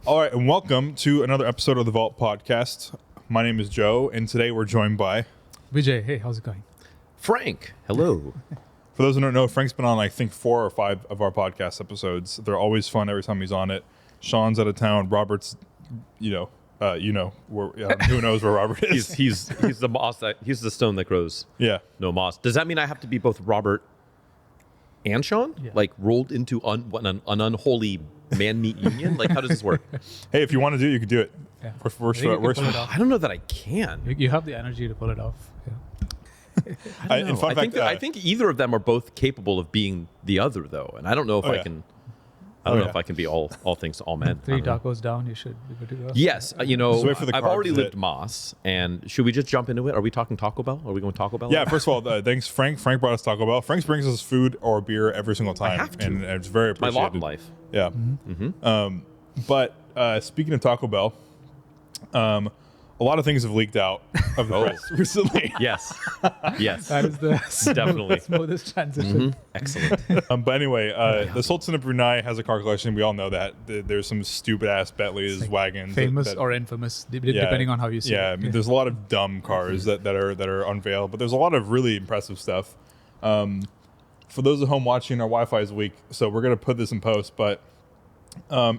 All right, and welcome to another episode of the Valt podcast. My name is Joe, and today we're joined by Vijay. Hey, how's it going? Frank. Hello. For those who don't know, Frank's been on, I think, 4 or 5 of our podcast episodes. They're always fun every time he's on it. Sean's out of town. Robert's, who knows where Robert is? He's the moss he's the stone that grows Yeah. no moss. Does that mean I have to be both Robert and Sean? Yeah. Like rolled into an unholy man-meat union? Like how does this work? Hey, if you want to do it, you can do it. Yeah. We're I think you can we're- pull it off. I don't know that I can. You have the energy to pull it off. Yeah. I don't know. in fun fact, I think either of them are both capable of being the other though, and I don't know if Oh, I yeah. can. I don't know yeah. if I can be all things to all men. I 3 don't know. tacos down, you should be good to go. Yes, Just wait for the I've carbs already to lived hit. Moss, and should we just jump into it? Are we talking Taco Bell? Are we going Taco Bell? Yeah, first of all, thanks, Frank. Frank brought us Taco Bell. Frank brings us food or beer every single time. have to. And it's very my appreciated. lot in life. Yeah. But speaking of Taco Bell, a lot of things have leaked out of the press recently. Yes, yes, That is the Definitely. smoothest transition. excellent. But anyway, the Sultan of Brunei has a car collection. We all know that. There's some stupid ass Bentleys, wagons. Famous that- or infamous, yeah, depending on how you see yeah, it. I mean, there's a lot of dumb cars that are unveiled, but there's a lot of really impressive stuff. For those at home watching, our Wi-Fi is weak, so we're gonna put this in post. But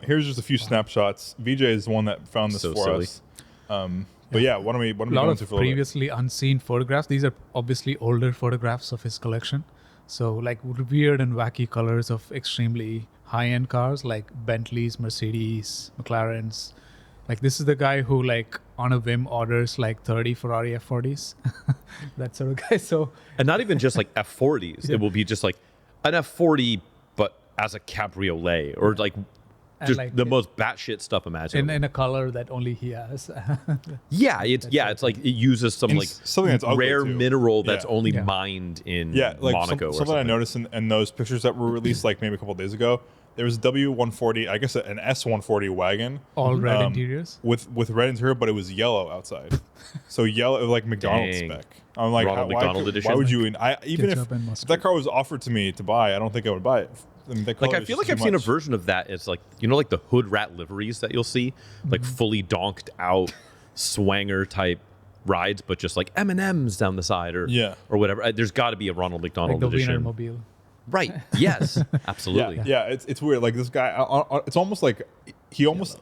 here's just a few snapshots. VJ is the one that found this So for silly. us. But yeah, why don't we A go lot into of for a little bit? previously unseen photographs. These are obviously older photographs of his collection. So like weird and wacky colors of extremely high-end cars like Bentleys, Mercedes, McLarens. Like this is the guy who like on a whim orders like 30 Ferrari F40s. That sort of guy. So And not even just like F40s. It will be just like an F40, but as a cabriolet or like And just like the most batshit stuff imaginable. in a color that only he has. It's like it uses some And like something that's ugly, rare too. mineral that's Yeah. only Yeah. mined in Yeah, like Monaco or something something. I noticed in those pictures that were released like maybe a couple of days ago. There was a W140, I guess an S140 wagon. All red interiors. with red interior, but it was yellow outside. So yellow, like McDonald's Dang. spec. I'm like, Ronald why McDonald could- edition? Why would you? Even if Ketchup and that mustard. car was offered to me to buy, I don't think I would buy it. I mean, that Like color I is feel just like I've too seen a much. version of that. It's like like the hood rat liveries that you'll see, like fully donked out swanger type rides, but just like M&Ms down the side or Yeah. or whatever. There's got to be a Ronald Like McDonald the Wiener edition. Mobile. Right. Yes. Absolutely. Yeah, it's weird. Like this guy, it's almost like he almost.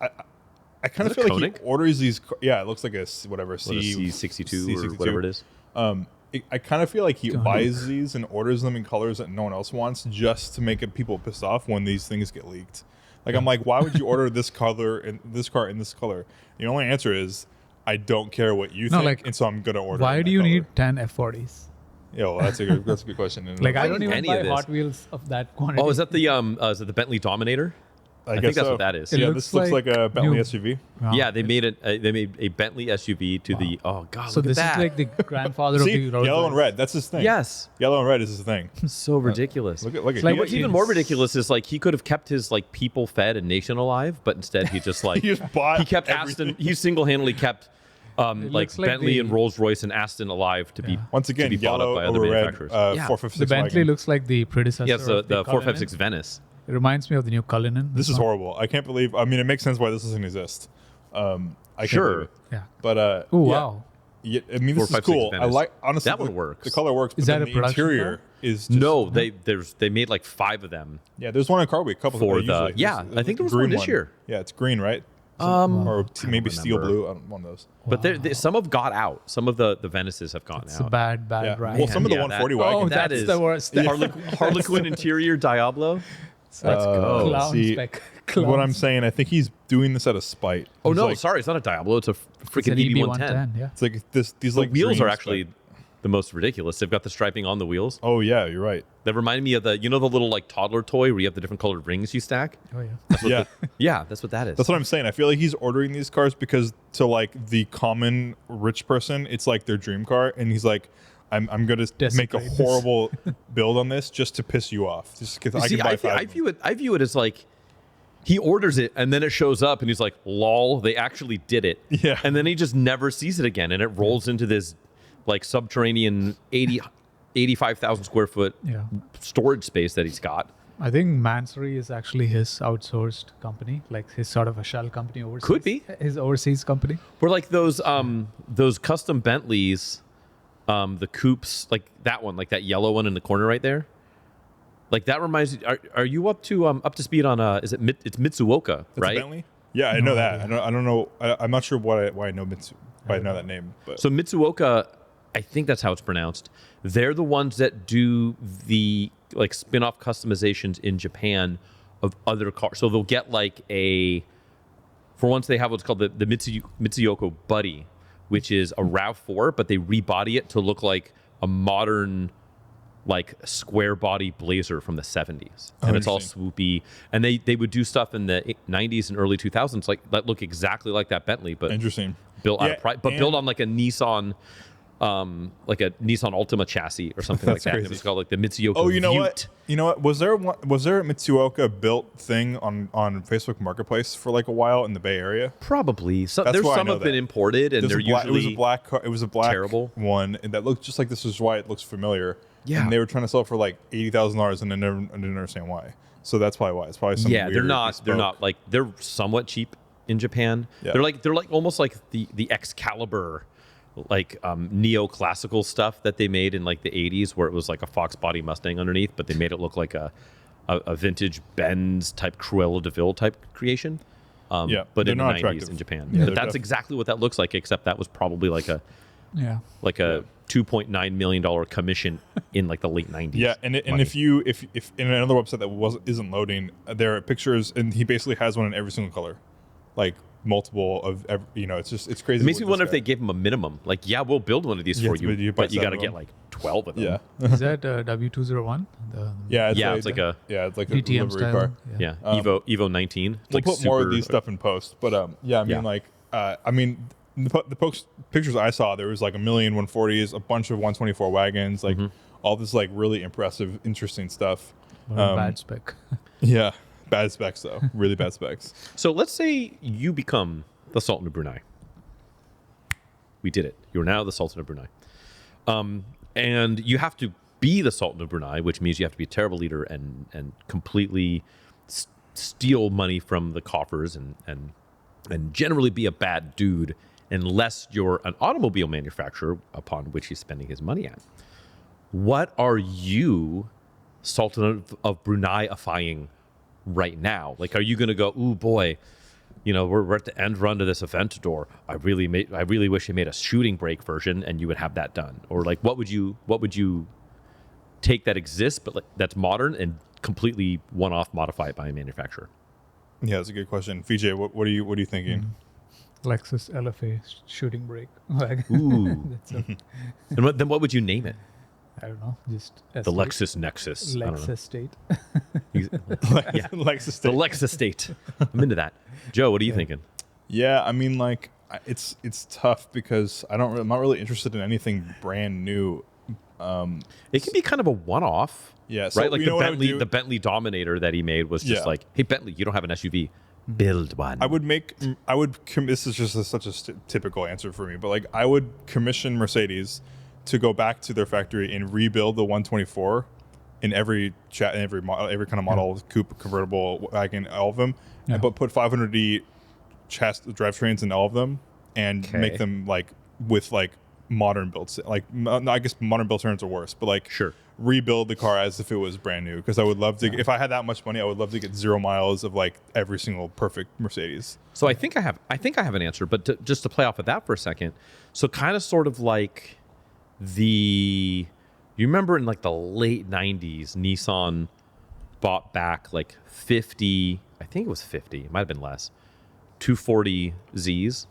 I kind of Is it feel a like Koenig? he orders these. It looks like a whatever What, a C62 or whatever it is. I kind of feel like he buys these and orders them in colors that no one else wants just to make people pissed off when these things get leaked. Like I'm like, why would you order this color and this car in this color? The only answer is I don't care what you No, think, like, and so I'm gonna order. Why in do that you color. need 10 F40s? Yeah, well, that's a good question. in and Like of I itself. don't even any buy of this. Hot Wheels of that quantity. Oh, is that the Bentley Dominator? I think guess that's so. what that is. It Yeah, looks this looks like a Bentley new. SUV. Wow. Yeah, they made a Bentley SUV to the oh god. So look this at that. is like the grandfather See, of the Rolls yellow and Royce. red. That's his thing. Yes. Yellow and red is his thing. So ridiculous. Look at like he- What's he- even more ridiculous is like he could have kept his like people fed and nation alive, but instead he just like He just bought he kept everything. Aston. He single-handedly kept like looks like Bentley the- and Rolls Royce and Aston alive to be Once again, to be bought yellow up by other over red. manufacturers. Yeah. 456 The Bentley wagon. looks like the predecessor. Yes, of the Cullinan. 456 Venice. It reminds me of the new Cullinan. This is one. horrible. I can't believe. I mean, it makes sense why this doesn't exist. I can't Sure. believe it. Yeah. But Oh yeah. wow. Yeah, I mean, this is 456 cool. I Venice. like honestly That one the- works. The color works. Is but that then a the production interior car? is just, No, they made like 5 of them. Yeah, there's one in Car Week. A couple For of the- yeah, I think there was one green this year. Yeah, it's green, right? Or maybe steel remember. blue. One of those. But some have got out. Some of the Venices have gone It's out. a bad Yeah. ride. Well, some of the Yeah, 140 that- wagons. Oh, that that's is- the worst. Harlequin interior Diablo. Let's go. Clown see, spec. what I'm Clowns. saying, I think he's doing this out of spite. Oh He's no, like, sorry, it's not a Diablo. It's a It's freaking an EB110. Yeah. It's like this. These The like wheels dream are actually spec. the most ridiculous. They've got the striping on the wheels. Oh yeah, you're right. That reminded me of the the little like toddler toy where you have the different colored rings you stack. Oh yeah. Yeah. Yeah, that's what that is. That's what I'm saying. I feel like he's ordering these cars because to like the common rich person, it's like their dream car, and he's like, I'm gonna make a Desecrate this. horrible build on this just to piss you off. Just because I See, can buy I 5. view it as like he orders it and then it shows up and he's like, lol, they actually did it. Yeah. And then he just never sees it again and it rolls into this like subterranean 85,000 square foot Yeah. storage space that he's got. I think Mansory is actually his outsourced company, like his sort of a shell company overseas. Could be. His overseas company. We're like those custom Bentleys, the coupes, like that one, like that yellow one in the corner right there. Like that reminds me. Are you up to speed on it's Mitsuoka, That's right? a Bentley? Yeah, I know that. I don't know. I'm not sure why I know why I know that name. But So Mitsuoka, I think that's how it's pronounced. They're the ones that do the like spin-off customizations in Japan of other cars. So they'll get like for once they have what's called the Mitsuoka Buddy, which is a RAV4, but they rebody it to look like a modern like square body Blazer from the 70s. And it's all swoopy. And they would do stuff in the 90s and early 2000s like that look exactly like that Bentley, but interesting. built out of pride, but built on like a Nissan Altima chassis or something like that. crazy. It was called like the Mitsuoka. Oh, you know Vute. what? You know what? Was there a Mitsuoka built thing on Facebook Marketplace for like a while in the Bay Area? Probably. So, That's there's why I some know have been that. imported, and they're usually it was a black car. It was a black terrible. one, and that looked just like this. Is why it looks familiar. Yeah. And they were trying to sell it for like $80,000, and I didn't understand why. So that's probably why. It's probably some. Yeah, weird they're not bespoke- like they're somewhat cheap in Japan. Yeah. They're like almost like the Excalibur, like neoclassical stuff that they made in like the 80s, where it was like a Fox body Mustang underneath, but they made it look like a vintage Benz type Cruella de Vil type creation. Yeah, but they're in the not 90s attractive. in Japan. Yeah, But they're that's exactly what that looks like, except that was probably like a Yeah. $2.9 million commission in like the late 90s. Yeah, and if in another website that isn't loading, there are pictures, and he basically has one in every single color, like multiple of every. It's crazy. It makes me with wonder this if they guy. gave him a minimum. Like, yeah, we'll build one of these for you, but you got to get like 12 of them. Yeah, Is that W201? yeah, It's like a it's like a DTM delivery style. car. yeah Evo 19. It's We'll like put more of super- these stuff in post, but yeah, I mean, the pictures I saw, there was like a million 140s, a bunch of 124 wagons, like all this like really impressive, interesting stuff. Bad spec. Yeah, bad specs though, really bad specs. So let's say you become the Sultan of Brunei. We did it. You're now the Sultan of Brunei. And you have to be the Sultan of Brunei, which means you have to be a terrible leader and completely steal money from the coffers and generally be a bad dude unless you're an automobile manufacturer upon which he's spending his money at. What are you, Sultan of Brunei-ifying right now? Like, are you going to go, ooh, boy, we're at the end run to this event door. I really wish they made a shooting brake version and you would have that done. Or like, what would you take that exists, but like, that's modern and completely one-off modify it by a manufacturer? Yeah, that's a good question. VJ, what are you thinking? Lexus LFA shooting brake. Ooh. That's a, And then what would you name it? I don't know. Just The Lexus Nexus. I don't know. Lexus State. Yeah. Lexus The Lexus State. I'm into that. Joe, what are you thinking? Yeah, I mean, like it's tough because I'm not really interested in anything brand new. It can be kind of a one-off. Yeah, so right? Like you know what I would do? the Bentley Dominator that he made was just Yeah. like, hey, Bentley, you don't have an SUV. Build one. This is just such a typical answer for me, but like I would commission Mercedes to go back to their factory and rebuild the 124 in every kind of model, coupe, convertible, wagon, all of them, but put 500D drivetrains in all of them and make them like with like modern builds. Like, I guess modern build turns are worse, but like Sure. rebuild the car as if it was brand new. Because I would love to, if I had that much money, I would love to get 0 miles of like every single perfect Mercedes. So I think I have an answer, but just to play off of that for a second. So kind of sort of like you remember in like the late 90s, Nissan bought back like 50, I think it was 50, it might have been less, 240Zs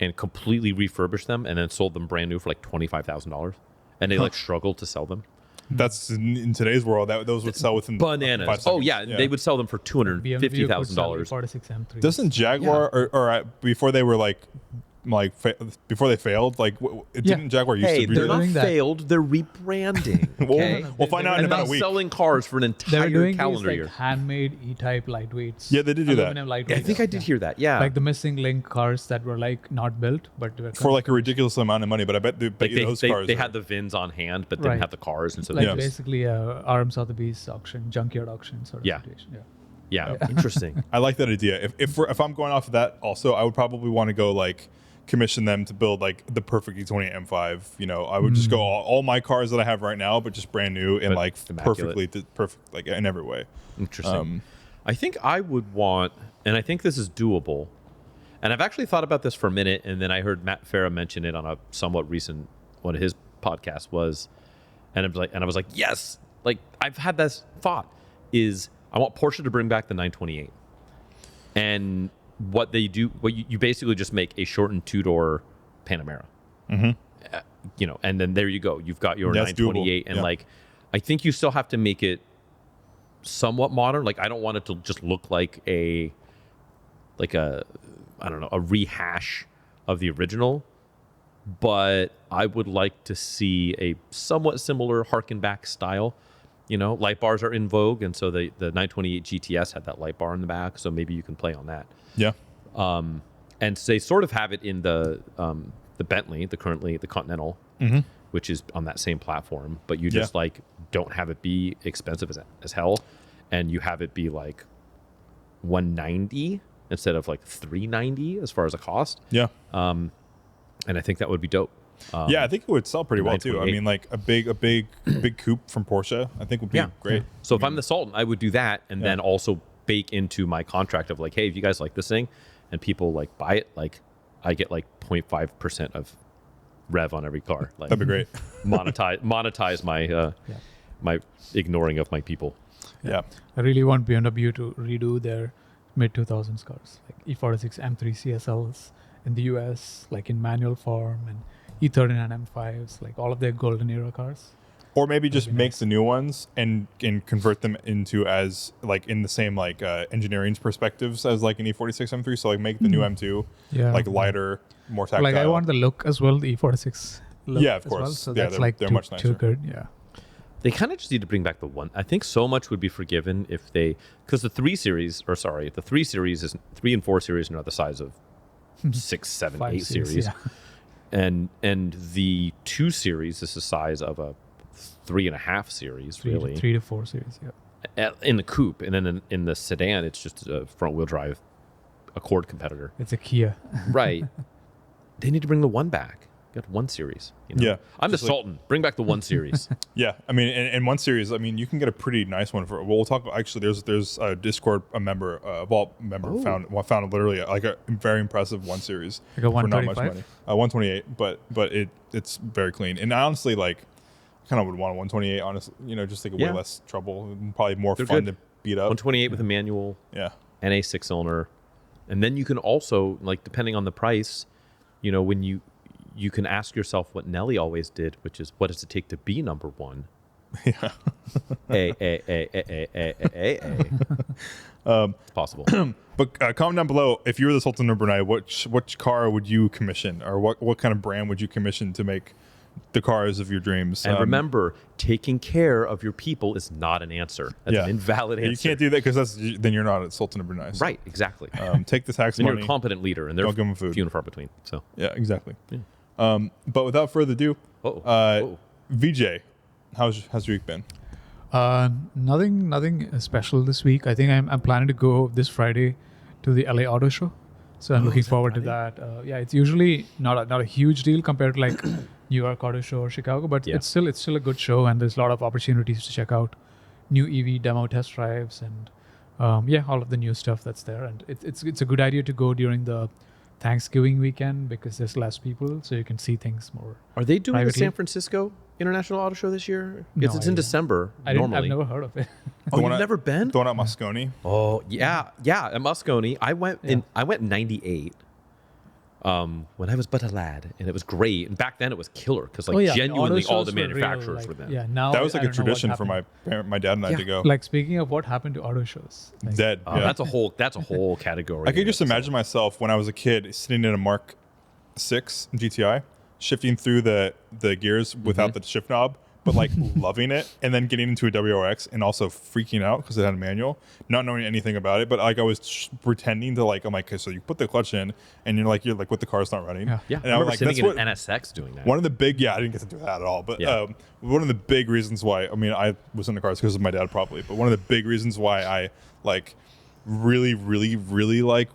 and completely refurbished them and then sold them brand new for like $25,000. And they like struggled to sell them. That's in today's world. Those would sell within 5 Bananas. seconds. Oh yeah, they would sell them for BMW could sell $250,000. 46 M3. Doesn't Jaguar or before they were like before they failed? Like, didn't Jaguar used Hey, to be they're that? not doing that. failed. They're rebranding. Okay? We'll find out in and about not a week. selling cars for an They were entire doing these calendar like year. handmade E-type lightweights. Yeah, they did do that. aluminum lightweights. Yeah, I think I did hear that. Yeah. Like the missing link cars that were like not built, but were For like a ridiculous amount of money, but I bet you those cars. they are- had the VINs on hand, but didn't Right. have the cars, and so like they just, basically a Arms of the Beast auction, junkyard auction sort of Yeah. situation. Yeah. yeah, interesting. I like that idea. If I'm going off of that, also, I would probably want to go like commission them to build like the perfect E20 M5. You know, I would just go all my cars that I have right now, but just brand new and But like immaculate. perfect, like in every way. Interesting. I think I would want, and I think this is doable, and I've actually thought about this for a minute, and then I heard Matt Farah mention it on a somewhat recent one of his podcasts was, and I was like, yes, like I've had this thought is I want Porsche to bring back the 928, and what they do, you basically just make a shortened two-door Panamera, you know, and then there you go, you've got your That's 928, doable. and Yeah. like I think you still have to make it somewhat modern. Like I don't want it to just look like a I don't know, a rehash of the original, but I would like to see a somewhat similar harken back style. You know, light bars are in vogue, and so the 928 GTS had that light bar in the back, so maybe you can play on that. Yeah. And so they sort of have it in the Bentley, the Continental, which is on that same platform, but you just like don't have it be expensive as hell, and you have it be like 190 instead of like 390 as far as a cost. Yeah. And I think that would be dope. Yeah, I think it would sell pretty well too. I 928. mean, like a big coupe from Porsche, I think would be great. So if I'm the Sultan, I would do that, and then also bake into my contract of like, hey, if you guys like this thing, and people like buy it, like I get like 0.5% of rev on every car. Like That'd be great. monetize my my ignoring of my people. Yeah. I really want BMW to redo their mid 2000s cars, like E46 M3 CSLs in the US, like in manual form, and E39 M5s, like all of their golden era cars. Or maybe just be make nice. the new ones and convert them into as like in the same like engineering perspectives as like an E46 M3. So like make the new M2 like lighter, more tactile. Like I want the look as well, the E46 look. Yeah, of as well. course. So Yeah, that's they're- like they're too, much nicer. too good. Yeah. They kind of just need to bring back the one. I think so much would be forgiven if they, because the 3 Series is 3 and 4 Series are not the size of 6, 7, 5 8 series, Series, yeah. and the 2 Series is the size of a 3.5 Series, really. 3 to 4 series. Yeah. In the coupe, and then in the sedan, it's just a front-wheel drive Accord competitor. It's a Kia. Right. They need to bring the 1 back. Got 1 Series. You know? Yeah, I'm the just like- Sultan. Bring back the 1 Series. Yeah, I mean, in one series, I mean, you can get a pretty nice one for. Well, we'll talk. Actually, there's a Discord member, a Valt member found literally like a very impressive 1 series Like a for not much 125? money. 128, but it's very clean. And I honestly like, kind of would want a 128. Honestly, you know, just like Yeah. way less trouble, and probably more They're fun good. to beat up. 128 with a manual. Yeah, And a 6-cylinder, and then you can also, like, depending on the price, you know, when you can ask yourself what Nelly always did, which is, what does it take to be number one? yeah. It's possible. But comment down below if you were the Sultan of Brunei, which car would you commission, or what kind of brand would you commission to make the cars of your dreams? And remember, taking care of your people is not an answer. That's an invalid answer. You can't do that because then you're not a Sultan of Brunei. So, Right, exactly. take the tax Then money. you're a competent leader, and they're Don't give 'em food. few and far between. So, Yeah, exactly. But without further ado, Whoa. VJ, how's your week been? Nothing special this week. I think I'm planning to go this Friday to the LA Auto Show, so I'm looking forward to that. Yeah, it's usually not a huge deal compared to like New York Auto Show or Chicago, but Yeah. it's still a good show, and there's a lot of opportunities to check out new EV demo test drives and all of the new stuff that's there. And it's a good idea to go during the Thanksgiving weekend because there's less people, so you can see things more. Are they doing the privately. San Francisco International Auto Show this year? No Because it's in idea. December I've normally. never heard of it. Oh, The you've one at- never been? The one at Moscone. Oh yeah, at Moscone. I went Yeah. I went in '98. When I was but a lad, and it was great. And back then it was killer because like genuinely auto all the shows were real, manufacturers like, were there. Yeah, now That was I like a don't know what tradition for happened. my dad and I Yeah. to go. Like speaking of what happened to auto shows, like, Dead. Oh, yeah. that's a whole category. I could in just itself. imagine myself when I was a kid sitting in a Mark 6 GTI, shifting through the gears without the shift knob, but like loving it, and then getting into a WRX and also freaking out because it had a manual, not knowing anything about it, but like I was pretending to like, I'm like, okay, so you put the clutch in and you're like what the car's not running. Yeah. Yeah, And I I'm remember like, sitting that's in what an NSX doing that. one of the big, I didn't get to do that at all, but Yeah. one of the big reasons why, I mean, I was into cars because of my dad probably, but one of the big reasons why I like really like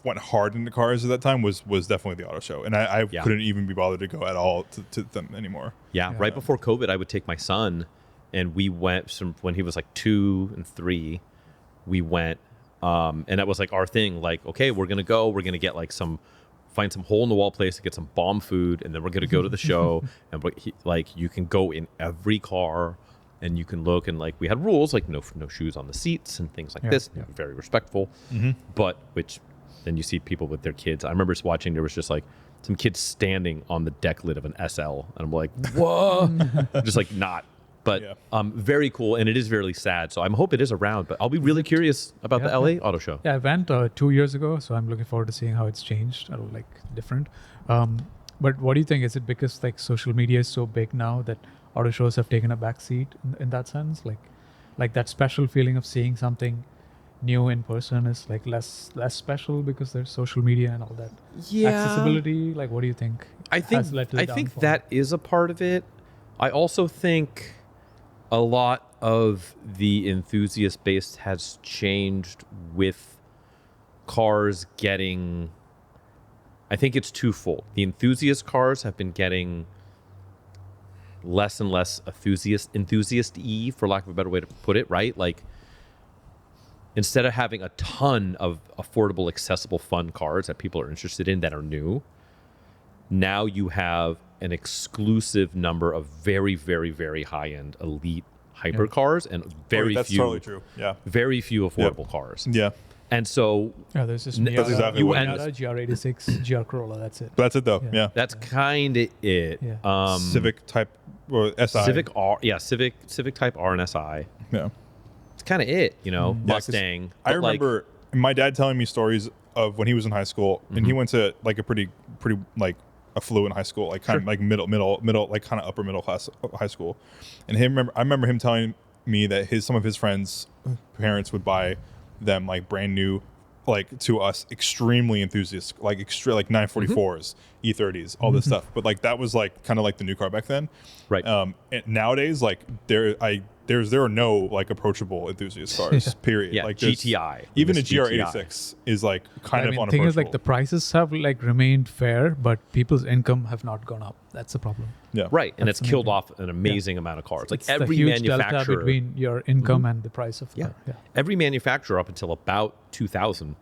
went hard into cars at that time was definitely the auto show, and I Yeah. couldn't even be bothered to go at all to them anymore. Yeah, right before COVID, I would take my son, and we went when he was like 2 and 3. We went, and that was like our thing. Like, okay, we're gonna get like find some hole in the wall place to get some bomb food, and then we're gonna go to the show. And like you can go in every car, and you can look, and like we had rules like no shoes on the seats and things like this. Yeah. Very respectful, but which then you see people with their kids. I remember just watching. There was just like some kids standing on the deck lid of an SL, and I'm like, whoa, just like not. But very cool, and it is very sad. So I hope it is around. But I'll be really curious about the LA Auto Show. Yeah, I went 2 years ago, so I'm looking forward to seeing how it's changed or like different. But what do you think? Is it because like social media is so big now that auto shows have taken a back seat in that sense? Like that special feeling of seeing something new in person is like less special because there's social media and all that. Yeah. Accessibility. Like, what do you think? I think that is a part of it. I also think a lot of the enthusiast base has changed with cars getting. I think it's twofold. The enthusiast cars have been getting less and less enthusiast-y, for lack of a better way to put it, right? Like, instead of having a ton of affordable, accessible, fun cars that people are interested in that are new, now you have an exclusive number of very, very, very high-end elite hypercars and That's totally true. Yeah. very few affordable cars. Yeah. And so there's just That's exactly what it Miata, GR86, GR Corolla. That's it. That's it though. Yeah. that's kind of it. Yeah. Civic type or SI. Civic Type R and SI. Yeah. It's kind of it, Yeah, 'cause Mustang. I but, like, remember my dad telling me stories of when he was in high school, and he went to like a pretty like affluent high school, like kind of like middle, like kind of upper middle class high school. And I remember him telling me that some of his friends' parents would buy them like brand new, like to us extremely enthusiast, like 944s, E30s, all this stuff. But like that was like kind of like the new car back then. Right. And nowadays, like there are no like approachable enthusiast cars. Period. Yeah, Like GTI. even a This GTI. GR86 is like kind I of mean, unapproachable. thing is, like the prices have like remained fair, but people's income have not gone up. That's the problem. Yeah. Right, and That's it's killed amazing. off an amazing amount of cars. Like It's the every huge delta manufacturer, between your income and the price of the car. Yeah. every manufacturer up until about 2000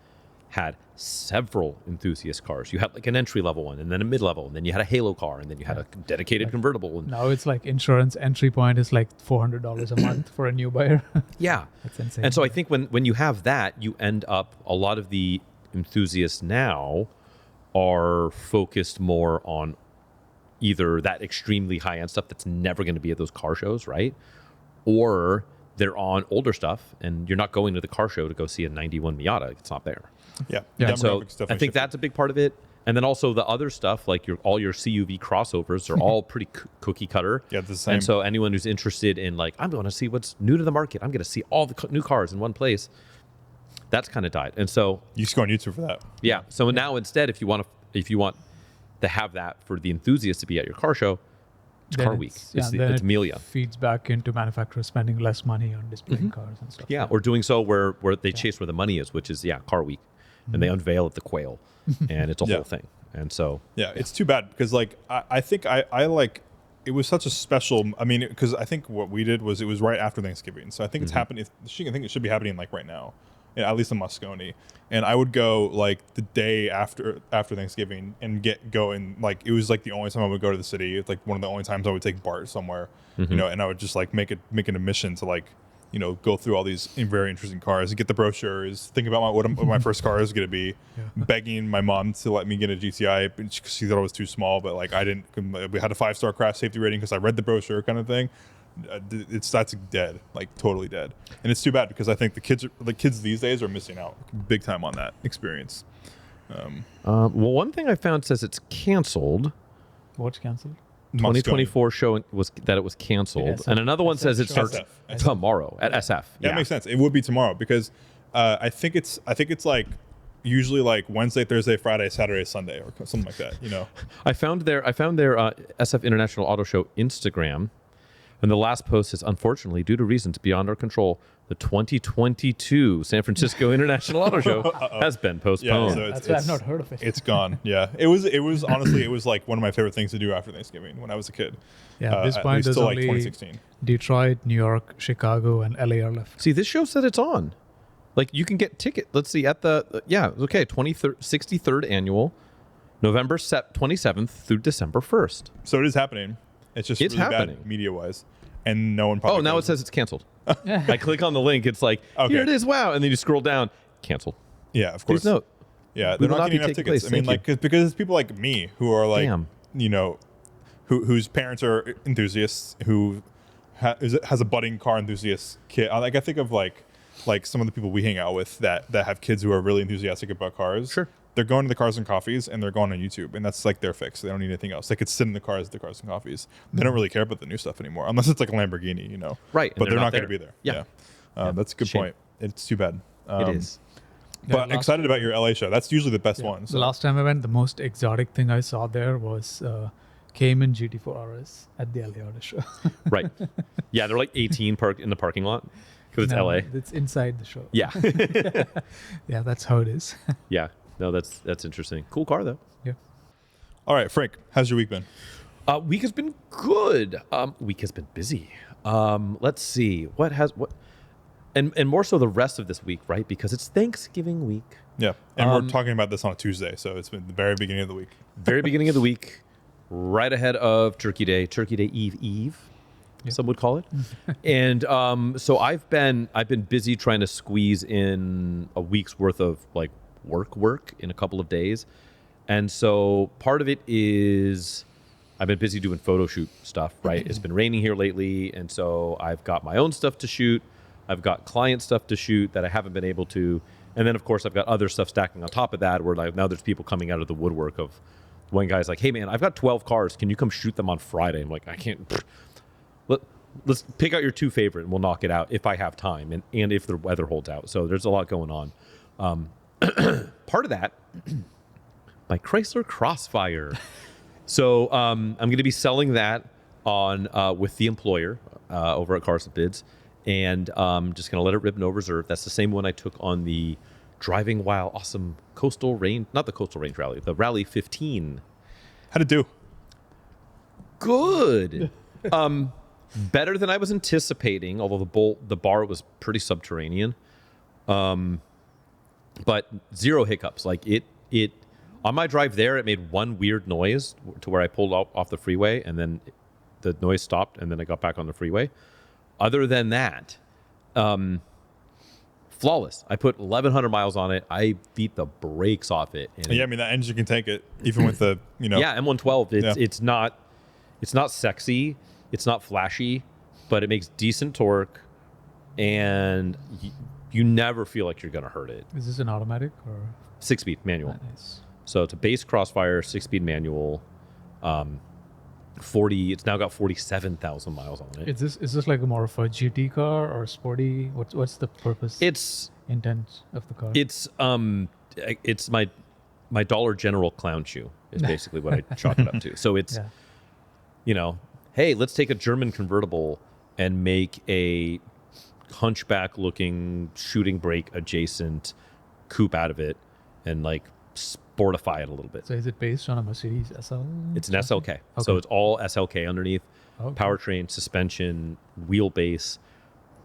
had several enthusiast cars. You had like an entry level one, and then a mid level, and then you had a Halo car, and then you had a dedicated convertible. And Now it's like insurance entry point is like $400 a month for a new buyer. yeah, That's insane. and so I think when you have that, you end up, a lot of the enthusiasts now are focused more on either that extremely high end stuff that's never going to be at those car shows, right? Or they're on older stuff, and you're not going to the car show to go see a 91 Miata. It's not there. Yeah. And so Demographics I definitely think shifted. that's a big part of it. And then also the other stuff, like all your CUV crossovers are all pretty cookie cutter. Yeah, the same. And so anyone who's interested in like, I'm going to see what's new to the market, I'm going to see all the new cars in one place, that's kind of died. And so You just go on YouTube for that. yeah, so now instead, if you want to have that for the enthusiast to be at your car show, it's Then Car Week. It's then it Amelia. feeds back into manufacturers spending less money on displaying cars and stuff. Yeah, or doing so where they chase where the money is, which is Car Week, and they unveil at the Quail, and it's a Yeah. whole thing. And so Yeah, it's too bad because like I think I like it was such a special. I mean, because I think what we did was it was right after Thanksgiving, so I think it's happening. I think it should be happening like right now, at least in Moscone. And I would go like the day after Thanksgiving and go and like it was like the only time I would go to the city. It's like one of the only times I would take Bart somewhere, and I would just like make it a mission to like go through all these very interesting cars and get the brochures, think about what my first car is going to be, begging my mom to let me get a GTI because she thought it was too small, but like I didn't. We had a 5-star crash safety rating because I read the brochure, kind of thing. That's dead, like totally dead, and it's too bad because I think the kids these days are missing out big time on that experience. Well, one thing I found says it's canceled. What's canceled? 2024 showing was that it was canceled, Yeah, SF and another one says it show. starts SF. tomorrow at SF. That makes sense. It would be tomorrow because I think it's like usually like Wednesday, Thursday, Friday, Saturday, Sunday, or something like that. You know. I found their SF International Auto Show Instagram, and the last post is, unfortunately, due to reasons beyond our control, the 2022 San Francisco International Auto Show has been postponed. so That's why I've not heard of it. It's gone. Yeah, it was honestly it was like one of my favorite things to do after Thanksgiving when I was a kid. Yeah, this at point least is till like only 2016. Detroit, New York, Chicago, and LA are left. See, this show said it's on. Like, you can get ticket. Let's see, at the 63rd annual, November 27th through December 1st. So it is happening. It's just It's really happening. bad media wise, and no one probably. Oh, now it goes. says it's canceled. I click on the link. It's like, Okay. here it is. Wow. And then you scroll down. Canceled. Yeah, of course. Please note. Yeah, We they're will not not be getting enough taking tickets. place. I mean, Thank like, because it's people like me who are like, Damn. you know, whose parents are enthusiasts, who has a budding car enthusiast kid. Like, I think of like some of the people we hang out with that have kids who are really enthusiastic about cars. Sure. They're going to the Cars and Coffees and they're going on YouTube, and that's like their fix. They don't need anything else. They could sit in the cars at the Cars and Coffees. They don't really care about the new stuff anymore, unless it's like a Lamborghini, you know. Right, and But they're they're not not going to there. be there. Yeah. That's a good Shame. point. It's too bad. It is. But excited about your LA show. That's usually the best one. The last time I went, the most exotic thing I saw there was Cayman GT4 RS at the LA Auto Show. Right. Yeah, they're like 18 parked in the parking lot because it's No, LA. It's inside the show. Yeah. Yeah, that's how it is. Yeah. No, that's interesting. Cool car though. Yeah. All right, Frank, how's your week been? Week has been good. Week has been busy. Let's see and more so the rest of this week, right? Because it's Thanksgiving week. Yeah, and we're talking about this on a Tuesday, so it's been the very beginning of the week. Very beginning of the week, right ahead of Turkey Day Eve, some would call it. And so I've been busy trying to squeeze in a week's worth of like work in a couple of days. And so part of it is I've been busy doing photo shoot stuff, right? It's been raining here lately, and so I've got my own stuff to shoot. I've got client stuff to shoot that I haven't been able to. And then, of course, I've got other stuff stacking on top of that where like now there's people coming out of the woodwork of one guy's like, hey, man, I've got 12 cars. Can you come shoot them on Friday? I'm like, I can't. Let's pick out your two favorite and we'll knock it out if I have time and if the weather holds out. So there's a lot going on. Part of that, my Chrysler Crossfire. So I'm going to be selling that on with the employer over at Cars and Bids. And just going to let it rip no reserve. That's the same one I took on the Driving While Awesome Coastal Range, not the Coastal Range Rally, the Rally 15. How'd it do? Good. Better than I was anticipating, although the bar was pretty subterranean. But zero hiccups. Like it on my drive there, it made one weird noise to where I pulled off the freeway and then the noise stopped and then I got back on the freeway. Other than that, flawless. I put 1,100 miles on it. I beat the brakes off it. And Yeah, I mean that engine can take it, even with the yeah, M112. Yeah. It's not sexy. It's not flashy, but it makes decent torque, and you never feel like you're gonna hurt it. Is this an automatic or 6-speed manual. nice? So it's a base Crossfire 6-speed manual. 40. It's now got 47,000 miles on it. Is this like more of a GT car or sporty? What's the purpose? It's intent of the car. it's my Dollar General clown shoe is basically what I chalk it up to. So it's hey, let's take a German convertible and make a hunchback looking shooting brake adjacent coupe out of it and like sportify it a little bit. So is it based on a Mercedes SL? It's an SLK. Okay. So it's all SLK underneath. Okay. Powertrain, suspension, wheelbase,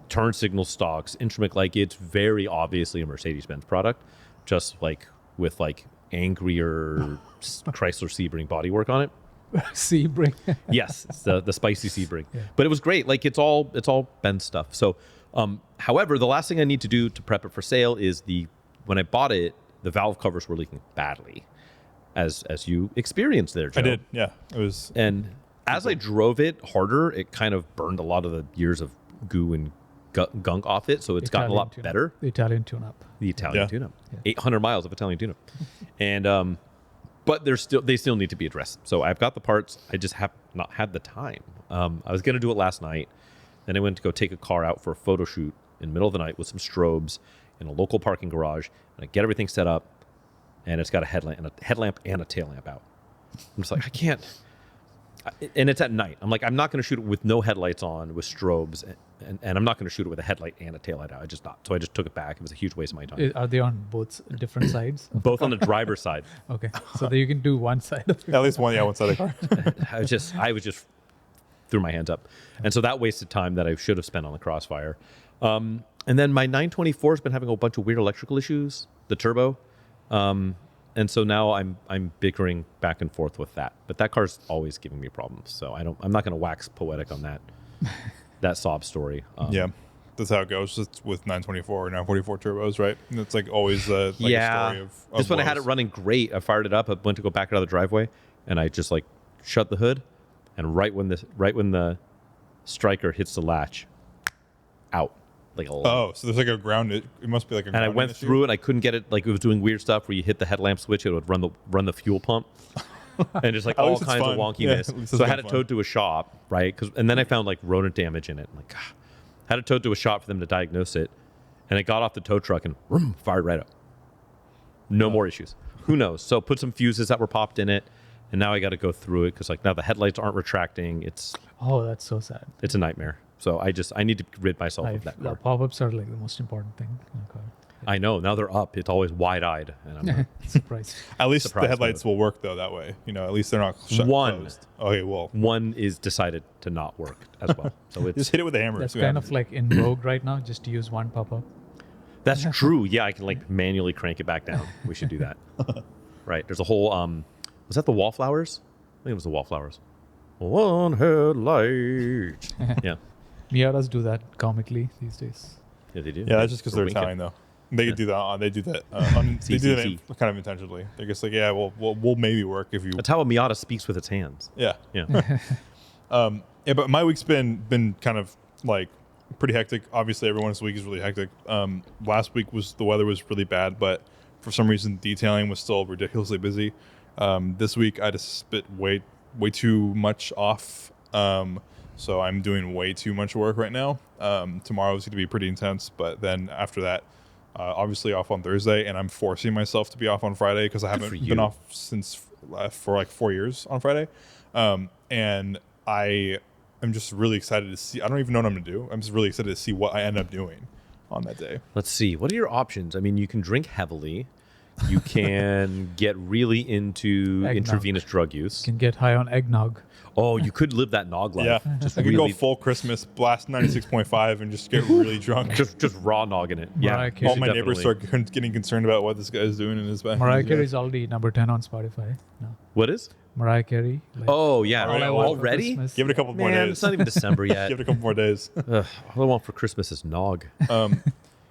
turn signal stocks, instrument. Like it's very obviously a Mercedes-Benz product, just like with like angrier Chrysler Sebring bodywork on it. Sebring. Yes, it's the spicy Sebring. Yeah. But it was great. Like it's all Benz stuff. So, however, the last thing I need to do to prep it for sale is when I bought it, the valve covers were leaking badly, as you experienced there, Joe. I did. Yeah, it was. And as I drove it harder, it kind of burned a lot of the years of goo and gunk off it, so it's gotten a lot tune-up. better. The Italian tune-up. The Italian Yeah. tune-up, Yeah. 800 miles of Italian tune-up, and but they still need to be addressed. So I've got the parts. I just have not had the time. I was gonna do it last night, then I went to go take a car out for a photo shoot in the middle of the night with some strobes in a local parking garage, and I get everything set up, and it's got a headlamp and a tail lamp out. I'm just like, I can't. And it's at night. I'm like, I'm not going to shoot it with no headlights on, with strobes, and I'm not going to shoot it with a headlight and a taillight out. I just not. So I just took it back. It was a huge waste of my time. Are they on both different sides? Both on the driver's side. Okay, so that you can do one side of it. At least one side of the car. I was just threw my hands up, and so that wasted time that I should have spent on the Crossfire. And then my 924 has been having a bunch of weird electrical issues. The turbo. And so now I'm bickering back and forth with that. But that car's always giving me problems. So I'm not going to wax poetic on that sob story. Yeah, that's how it goes. It's with 924 or 944 turbos, right? And it's like always a story of This one I had it woes. running great. I fired it up. I went to go back out of the driveway, and I just like shut the hood, and right when the striker hits the latch, out. Like a Oh, so there's like a ground. It must be like a. and I went through it. I couldn't get it. Like it was doing weird stuff where you hit the headlamp switch, it would run the fuel pump, and just like At all least it's kinds of fun. Yeah, wonkiness. at least So it's I had been it fun. towed to a shop, right? And then I found like rodent damage in it. I'm like, God. Had it towed to a shop for them to diagnose it, and it got off the tow truck and vroom, fired right up. No more issues. Who knows? So put some fuses that were popped in it, and now I got to go through it because like now the headlights aren't retracting. It's Oh, that's so sad. a nightmare. So I need to rid myself of that The car. pop-ups are like the most important thing in a car. I know now they're up. It's always wide-eyed, and I'm like, Surprise. At least Surprise the headlights will work though that way. At least they're not shut One. closed. Okay, well, one is decided to not work as well. So it's just hit it with a hammer. That's see what kind of happens. like in vogue right now, just to use one pop-up. that's true. Yeah, I can like manually crank it back down. We should do that. Right. There's a whole was that the Wallflowers? I think it was the Wallflowers. One headlight. Yeah. Miatas do that comically these days. Yeah, they do. Yeah, that's just because Or they're wink it. Italian though. They do that. They do that. They do that kind of intentionally. They're just like, yeah, we'll maybe work if you. That's how a Miata speaks with its hands. Yeah. Yeah. Yeah, but my week's been kind of like pretty hectic. Obviously, everyone's week is really hectic. Last week the weather was really bad, but for some reason detailing was still ridiculously busy. This week I just spit way too much off. So I'm doing way too much work right now. Tomorrow is going to be pretty intense, but then after that, obviously off on Thursday, and I'm forcing myself to be off on Friday because I haven't for you. been off since for like 4 years on Friday. And I am just really excited to see. I don't even know what I'm going to do. I'm just really excited to see what I end up doing on that day. Let's see. What are your options? I mean, you can drink heavily. You can get really into Eggnog. intravenous drug use. Can get high on eggnog. Oh, you could live that nog life. Yeah, Just I could really, go full Christmas, blast 96.5, and just get really drunk. just raw nogging it. Yeah. Mariah you Carey. All should my neighbors definitely- start getting concerned about what this guy is doing in his back. Mariah Carey is already number 10 on Spotify. No. What is? Mariah Carey. Like, Oh, yeah. All I Want for Already? Christmas. Give it a couple more Man, days. it's not even December yet. Give it a couple more days. Ugh, all I want for Christmas is nog.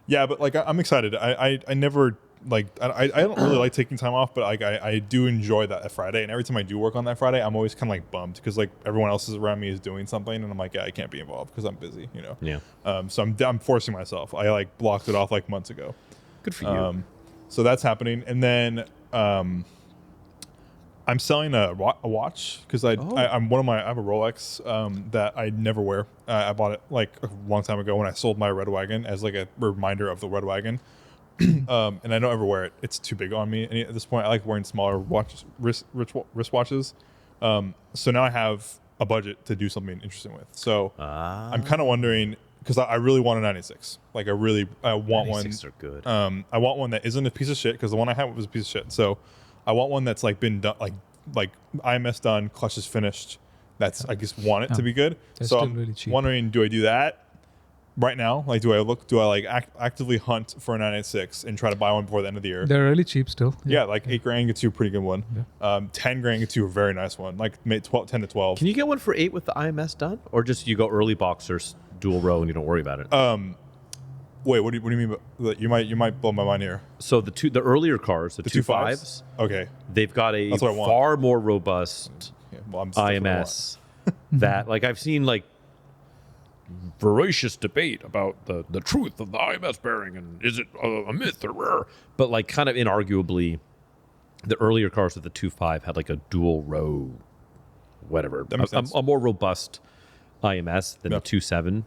Yeah, but like I'm excited. I never like I don't really like taking time off, but like I do enjoy that Friday. And every time I do work on that Friday, I'm always kind of like bummed because like everyone else is around me is doing something, and I'm like, yeah, I can't be involved because I'm busy, Yeah. So I'm forcing myself. I like blocked it off like months ago. Good for you. So that's happening, and then I'm selling a watch because I have a Rolex that I never wear. I bought it like a long time ago when I sold my Red Wagon as like a reminder of the Red Wagon, and I don't ever wear it. It's too big on me. And at this point, I like wearing smaller watches, wristwatches. So now I have a budget to do something interesting with. So I'm kind of wondering because I really want a 96. Like I want one. 96 are good. I want one that isn't a piece of shit because the one I had was a piece of shit. So I want one that's like been done, like IMS done, clutch is finished. That's I just want it to be good. They're So still I'm really cheap. wondering, do I do that right now? Like, do I like actively hunt for a 996 and try to buy one before the end of the year? They're really cheap still. Yeah, like $8,000 gets you a pretty good one. 10 grand gets you a very nice one. Like 10 to 12. Can you get one for 8 with the IMS done? Or just you go early boxers, dual row, and you don't worry about it? Wait, what do you mean? You might blow my mind here. So the earlier cars, the two 2.5s, Okay. they've got a That's what I want. far more robust Yeah, well, I'm still gonna want- IMS that like I've seen like voracious debate about the truth of the IMS bearing and is it a myth or rare? But like kind of inarguably, the earlier cars with the 2.5 had like a dual row, whatever, That makes sense. a more robust IMS than the 2.7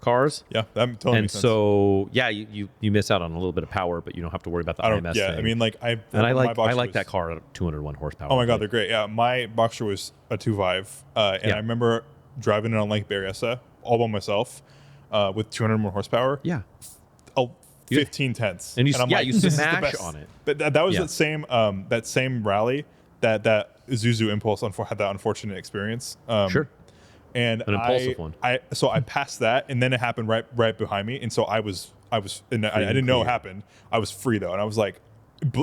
cars. Yeah, that totally And makes sense. so yeah, you miss out on a little bit of power, but you don't have to worry about the I don't. IMS Yeah, thing. I mean, like and my I like Boxster that was- car at 201 horsepower. Oh my god, they're great. Yeah, my Boxster was a 2.5, and Yeah. I remember driving it on Lake Berryessa all by myself with 200 more horsepower. Yeah. Oh, 15 tenths. And you I'm yeah, like, you this is the smash best. on it. But that was Yeah. that same rally that Isuzu Impulse had that unfortunate experience. Sure. And An impulsive one. I passed that, and then it happened right behind me, and so I and I didn't know it happened. I was free though, and I was like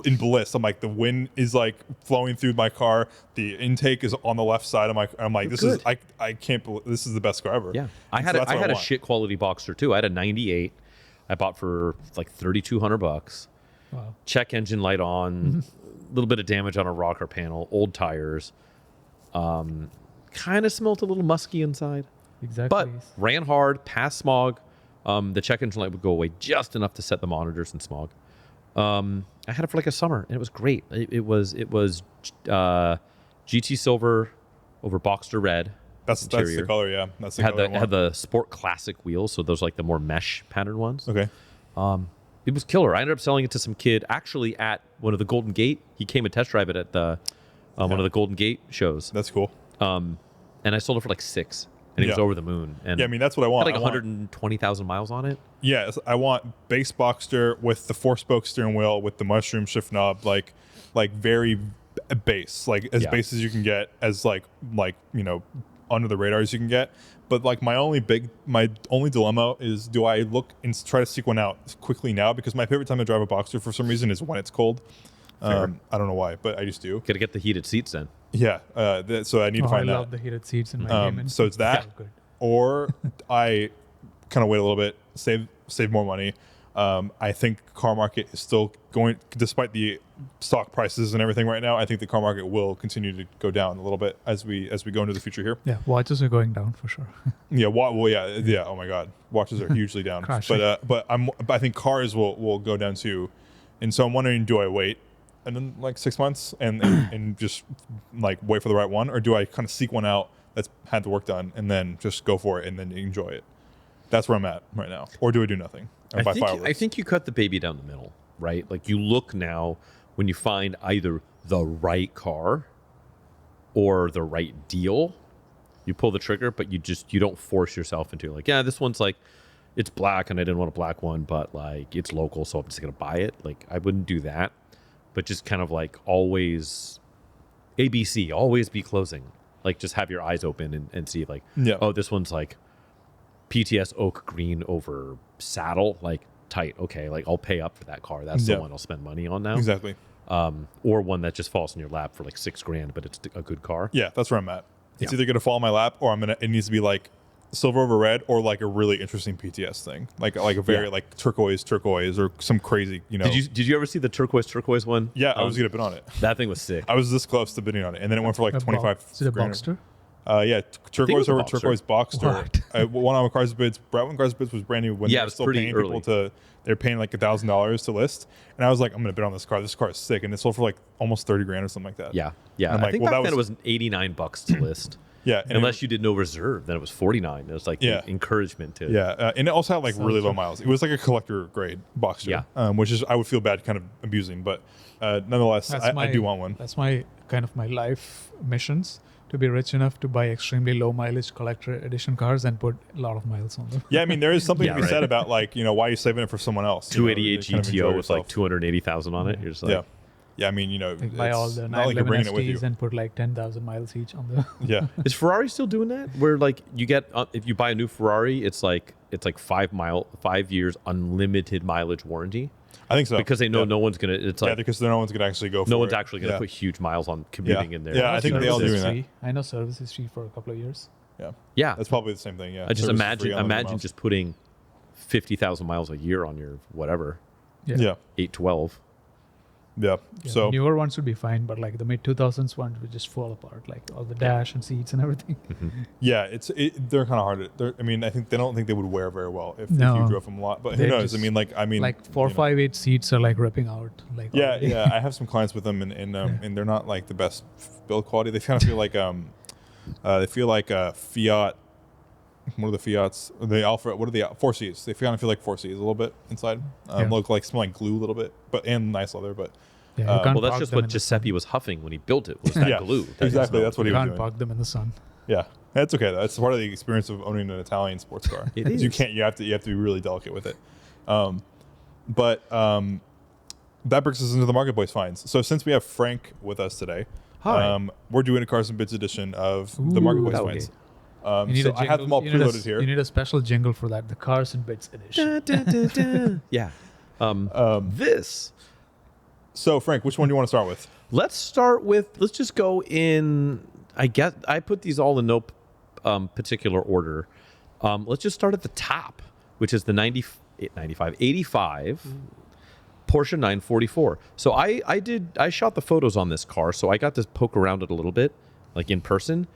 in bliss. I'm like, the wind is like flowing through my car. The intake is on the left side of my. I'm like, this is I can't believe this is the best car ever. Yeah, I And had so a, that's I what had a want. shit quality Boxster too. I had a 98. I bought for like $3,200. Wow. Check engine light on, a little bit of damage on a rocker panel, old tires. Kind of smelled a little musky inside, Exactly. but ran hard, passed smog. The check engine light would go away just enough to set the monitors in smog. I had it for like a summer, and it was great. It was GT silver over Boxster red. That's the interior. color. Yeah, that's the Had color. the had the sport classic wheels, so those like the more mesh pattern ones. Okay. It was killer. I ended up selling it to some kid actually at one of the Golden Gate. He came and test drive it at the one of the Golden Gate shows. That's cool. And I sold it for like $6, and he was Yeah. over the moon. And Yeah, I mean that's what I want. had like I want- 120,000 miles on it. Yes, I want base Boxster with the 4-spoke steering wheel with the mushroom shift knob, like very base, like as Yeah. base as you can get, as like under the radar as you can get. But like my only dilemma is, do I look and try to seek one out quickly now? Because my favorite time to drive a Boxster for some reason is when it's cold. I don't know why, but I just do. Got to get the heated seats then. Yeah, so I need to I find love that. the heated seats in my game. And So it's that, good. or I kind of wait a little bit, save more money. I think car market is still going, despite the stock prices and everything right now. I think the car market will continue to go down a little bit as we go into the future here. Yeah, watches are going down for sure. Yeah, yeah. Oh my God, watches are hugely down. Crashing. But I think cars will go down too, and so I'm wondering, do I wait and then like 6 months and just like wait for the right one, or do I kind of seek one out that's had the work done and then just go for it and then enjoy it? That's where I'm at right now. Or do I do nothing and buy fireworks? I think you cut the baby down the middle, right? Like you look now when you find either the right car or the right deal, you pull the trigger, but you don't force yourself into like, yeah, this one's like, it's black and I didn't want a black one, but like it's local, so I'm just gonna buy it. Like I wouldn't do that, but just kind of like always ABC, always be closing. Like just have your eyes open and see like, oh, this one's like PTS oak green over saddle, like tight. Okay, like I'll pay up for that car. That's the one I'll spend money on now. Exactly. Or one that just falls in your lap for like $6,000, but it's a good car. Yeah, that's where I'm at. It's Yeah. either gonna fall in my lap or it needs to be like silver over red, or like a really interesting PTS thing, like a very like turquoise or some crazy, Did you ever see the turquoise one? Yeah, I was gonna bid on it. That thing was sick. I was this close to bidding on it, and then it went for like A 25. Is it a grand. Boxster? Yeah, turquoise a over Boxster. turquoise Boxster. One of my cars bids. One of cars bids was brand new when Yeah, they it were was still pretty paying early. people they're paying like $1,000 to list, and I was like, I'm gonna bid on this car. This car is sick, and it sold for like almost 30 grand or something like that. Yeah. I'm I like, think well, back that then it was $89 to list. Yeah, and Unless you did no reserve, then it was $49. It was like Yeah. the encouragement to. Yeah, and it also had like Sounds really low rough. miles. It was like a collector grade Boxster, Yeah. which is I would feel bad kind of abusing, but nonetheless, I do want one. That's my kind of my life missions, to be rich enough to buy extremely low mileage collector edition cars and put a lot of miles on them. Yeah, I mean there is something Yeah, to be right. said about like why are you saving it for someone else? You know, 288 to kind of enjoy GTO with like yourself. 280,000 on it. You're just like, Yeah, I mean Like buy all the it's not like you're 911 bringing it with you. STs and put like 10,000 miles each on the. Yeah, Is Ferrari still doing that? Where like you get if you buy a new Ferrari, it's like 5 years unlimited mileage warranty I think so because they know yeah. no one's gonna. It's Yeah, like because no one's gonna actually go. for no one's it. actually gonna Yeah. put huge miles on commuting in there. Yeah, I think they all Service doing that. history. I know service history for a couple of years. Yeah, Yeah, that's probably the same thing. Yeah, I just Service is free, unlimited imagine miles. just putting 50,000 miles a year on your whatever yeah. 812. Yeah. Yeah, So the newer ones would be fine, but like the mid 2000s ones would just fall apart, like all the dash and seats and everything. yeah, they're kind of hard. I mean, I don't think they would wear very well if you No. drove them a lot. But who They're knows? just- I mean, Like 458 seats are like ripping out. Like Yeah, already. yeah. I have some clients with them, and they're not like the best build quality. They kind of feel like Fiat. What are the Fiats? The Alfa. What are the 4Cs? They kind of feel like 4Cs a little bit inside. Yeah. Look like smell like glue a little bit, and nice leather. But Yeah, you can't Well, that's park just them what in the Giuseppe was huffing when he built it. Was that Yeah, glue? exactly. That's what sun. he You was can't doing. park them in the sun. Yeah, that's okay though. That's part of the experience of owning an Italian sports car. It 'Cause You is. can't. You have to be really delicate with it. But that brings us into the marketplace finds. So since we have Frank with us today, Hi. we're doing a Cars and Bids edition of the marketplace Okay. finds. You need So a I have them all you need a- preloaded here. You need a special jingle for that, the Cars and Bits edition. Yeah. This. So Frank, which one do you want to start with? Let's start with. Let's just go in. I guess I put these all in no particular order. Let's just start at the top, which is the 85 Porsche 944. So I shot the photos on this car, so I got to poke around it a little bit, like in person,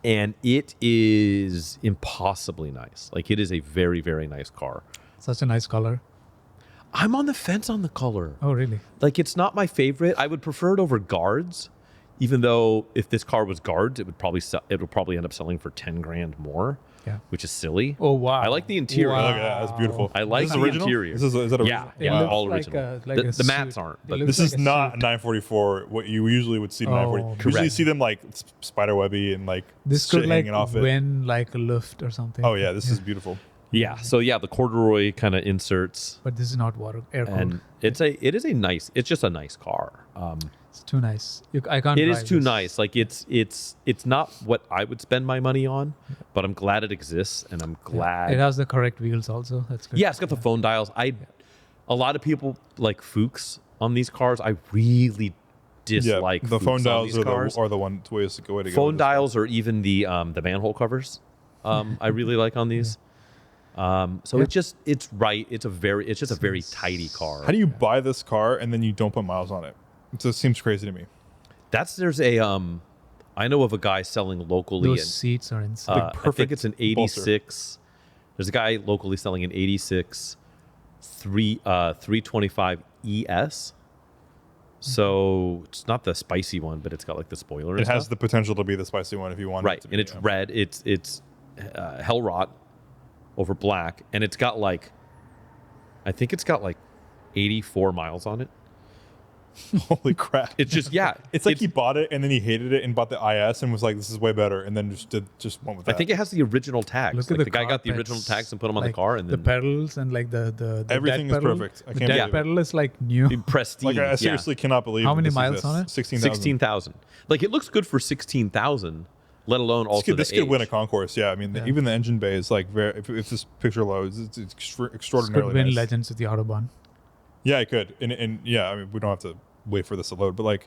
and it is impossibly nice. Like it is a very, very nice car. Such a nice color. I'm on the fence on the color. Oh, really? Like it's not my favorite. I would prefer it over guards, even though if this car was guards, it would probably end up selling for 10 grand more. Yeah. Which is silly. Oh, wow. I like the interior. Wow. Look at that. That's beautiful. I like Is this the original? interior. Is that original? Yeah, It yeah, looks all like original. a the mats suit. aren't, It but looks This is like a not a suit. 944. What you usually would see in Oh. 940. Usually you Correct. see them like spiderwebby and like This shit could like hanging off it. win like a lift or something. Oh yeah, this is beautiful. yeah. So yeah, the corduroy kind of inserts, But this is not air cooled. and it's just a nice car. It's too nice. I can't. It is drive too this. nice. Like it's not what I would spend my money on, but I'm glad it exists, and I'm glad. It has the correct wheels also. That's good. Yeah, it's got the phone dials. A lot of people like Fuchs on these cars. I really dislike the Fuchs phone on dials these cars. are the way to go. Phone dials or even the manhole covers. I really like on these. So it's just it's just a very tidy car. How do you buy this car and then you don't put miles on it? It just seems crazy to me. There's a I know of a guy selling locally. Those seats are insane. I think it's an 86. There's a guy locally selling an 86 325 ES. So it's not the spicy one, but it's got like the spoiler. And It has stuff. the potential to be the spicy one if you want. Right, it to and be, it's red. It's hell rot over black, and it's got like, I think it's got like 84 miles on it. Holy crap! It's just It's like he bought it and then he hated it and bought the IS and was like, "This is way better," and then just went with that. I think it has the original tags. Look Like at the guy got the carpets, original tags and put them on like the car, and the then pedals and like the Everything dead is pedal. perfect. I The can't dead believe it. pedal is like new. pristine. like I seriously cannot believe How that many this miles exists. on it? 16,000. 16,000. Like it looks good for 16,000, let alone also This the could win a age. concourse. Yeah, I mean, Yeah. even the engine bay is like very. If this picture loads, it's This extraordinarily could win nice. Legends with the Autobahn. Yeah, it could, and yeah, I mean, we don't have to wait for this to load, but like,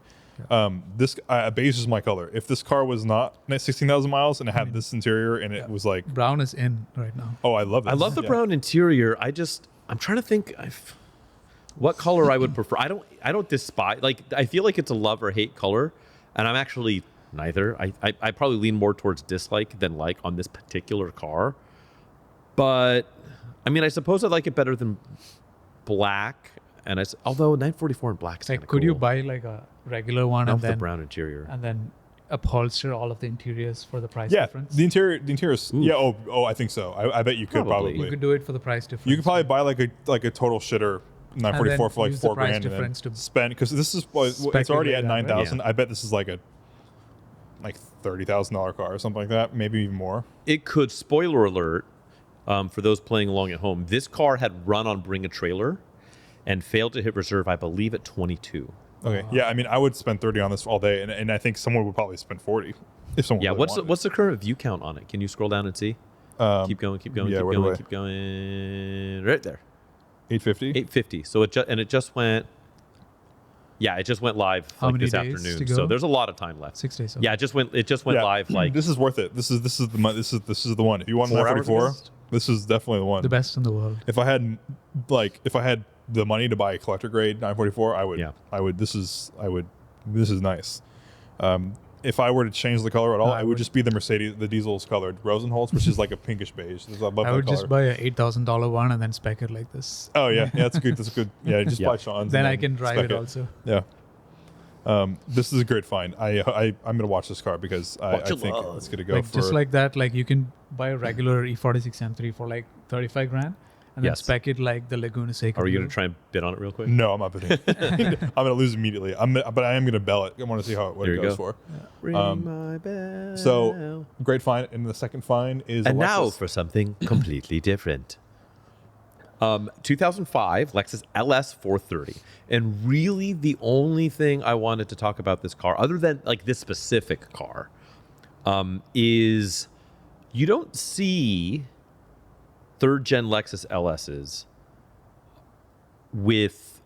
this beige is my color. If this car was not 16,000 miles and it had this interior and it was like, Brown is in right now. oh, I love this. I love the Yeah. brown interior. I'm trying to think what color I would prefer. I don't despise, like, I feel like it's a love or hate color, and I'm actually neither. I probably lean more towards dislike than like on this particular car. But I mean, I suppose I like it better than black. And although 944 in black is Like, kind of could you cool. buy like a regular one Not and with the then brown interior? upholster all of the interiors for the price Yeah, difference? the interior is, yeah. Oh, I think so. I bet you could Probably. probably. You could do it for the price difference. You could probably buy like a total shitter 944 for like use the $4 price grand and then difference to spend, because this is it's already speculate at on it. 9,000. Yeah. I bet this is like a $30,000 car or something like that, maybe even more. It could, spoiler alert, for those playing along at home, this car had run on Bring a Trailer and failed to hit reserve, I believe, at 22. Okay, yeah, I mean, I would spend 30 on this all day, and I think someone would probably spend 40 if someone. Yeah, really what's wanted what's the current view count on it? Can you scroll down and see? Keep going, keep going, yeah, keep where do going, I- keep going. Right there, 850. 850. So it just went. Yeah, it just went live How like many this days afternoon. to go? So there's a lot of time left. 6 days. Yeah, it just went live like this is worth it. This is the one. If you want 4 hours 944, ago? this is definitely the one. the best in the world. If I had the money to buy a collector grade 944, I would. Yeah. I would. This is nice. If I were to change the color at all, it would just be the Diesel's colored Rosenholz, which is like a pinkish beige. I love I would that just color. buy a $8,000 one and then spec it like this. Oh yeah, that's good. That's good. Yeah, just buy Sean's. Then and I can drive spec it also. Yeah. This is a great find. I'm gonna watch this car because I think it's gonna go Like for just like that, like you can buy a regular E46 M3 for like 35 grand and then Yes. spec it like the Laguna Seca. Are you Blue. going to try and bid on it real quick? No, I'm not bidding. I'm gonna lose immediately. But I am gonna bell it. I want to see what There it you goes go. for. Ring my bell. So great find, and the second find is And a now Lexus. for something completely different. 2005 Lexus LS 430. And really the only thing I wanted to talk about this car, other than like this specific car, is you don't see third gen Lexus LSs with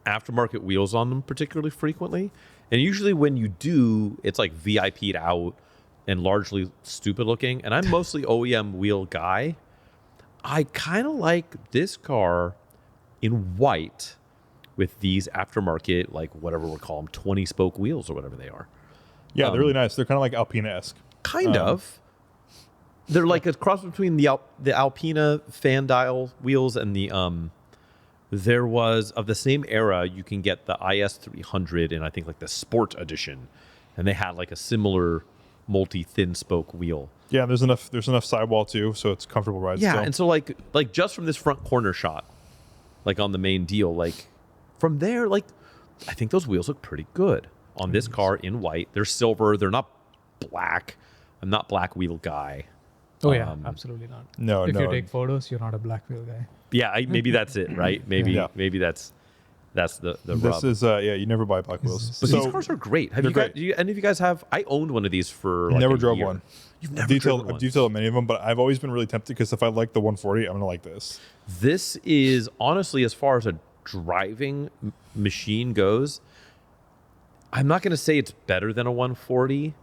aftermarket wheels on them particularly frequently. And usually when you do, it's like VIP'd out and largely stupid looking. And I'm mostly OEM wheel guy. I kind of like this car in white with these aftermarket, like whatever we'll call them, 20 spoke wheels or whatever they are. Yeah, they're really nice. They're kind of like Alpina-esque. Kind of. They're like a cross between the Alpina fan dial wheels and the there was of the same era. You can get the IS 300 and I think like the Sport Edition, and they had like a similar multi thin spoke wheel. Yeah, there's enough sidewall too, so it's comfortable ride. Yeah, still. and so like just from this front corner shot, like on the main deal, like from there, like I think those wheels look pretty good on this car in white. They're silver. They're not black. I'm not black wheel guy. Oh yeah, absolutely not. No, if no. you take photos, you're not a black wheel guy. Yeah, maybe that's it, right? Maybe Yeah. maybe that's the This rub. is you never buy black wheels. But So, these cars are great. Have they're you guys? great. Do any of you guys have? I owned one of these for like never a drove year. one. You've never I've one. detailed many of them, but I've always been really tempted because if I like the 140, I'm gonna like this. This is honestly, as far as a driving machine goes, I'm not going to say it's better than a 140.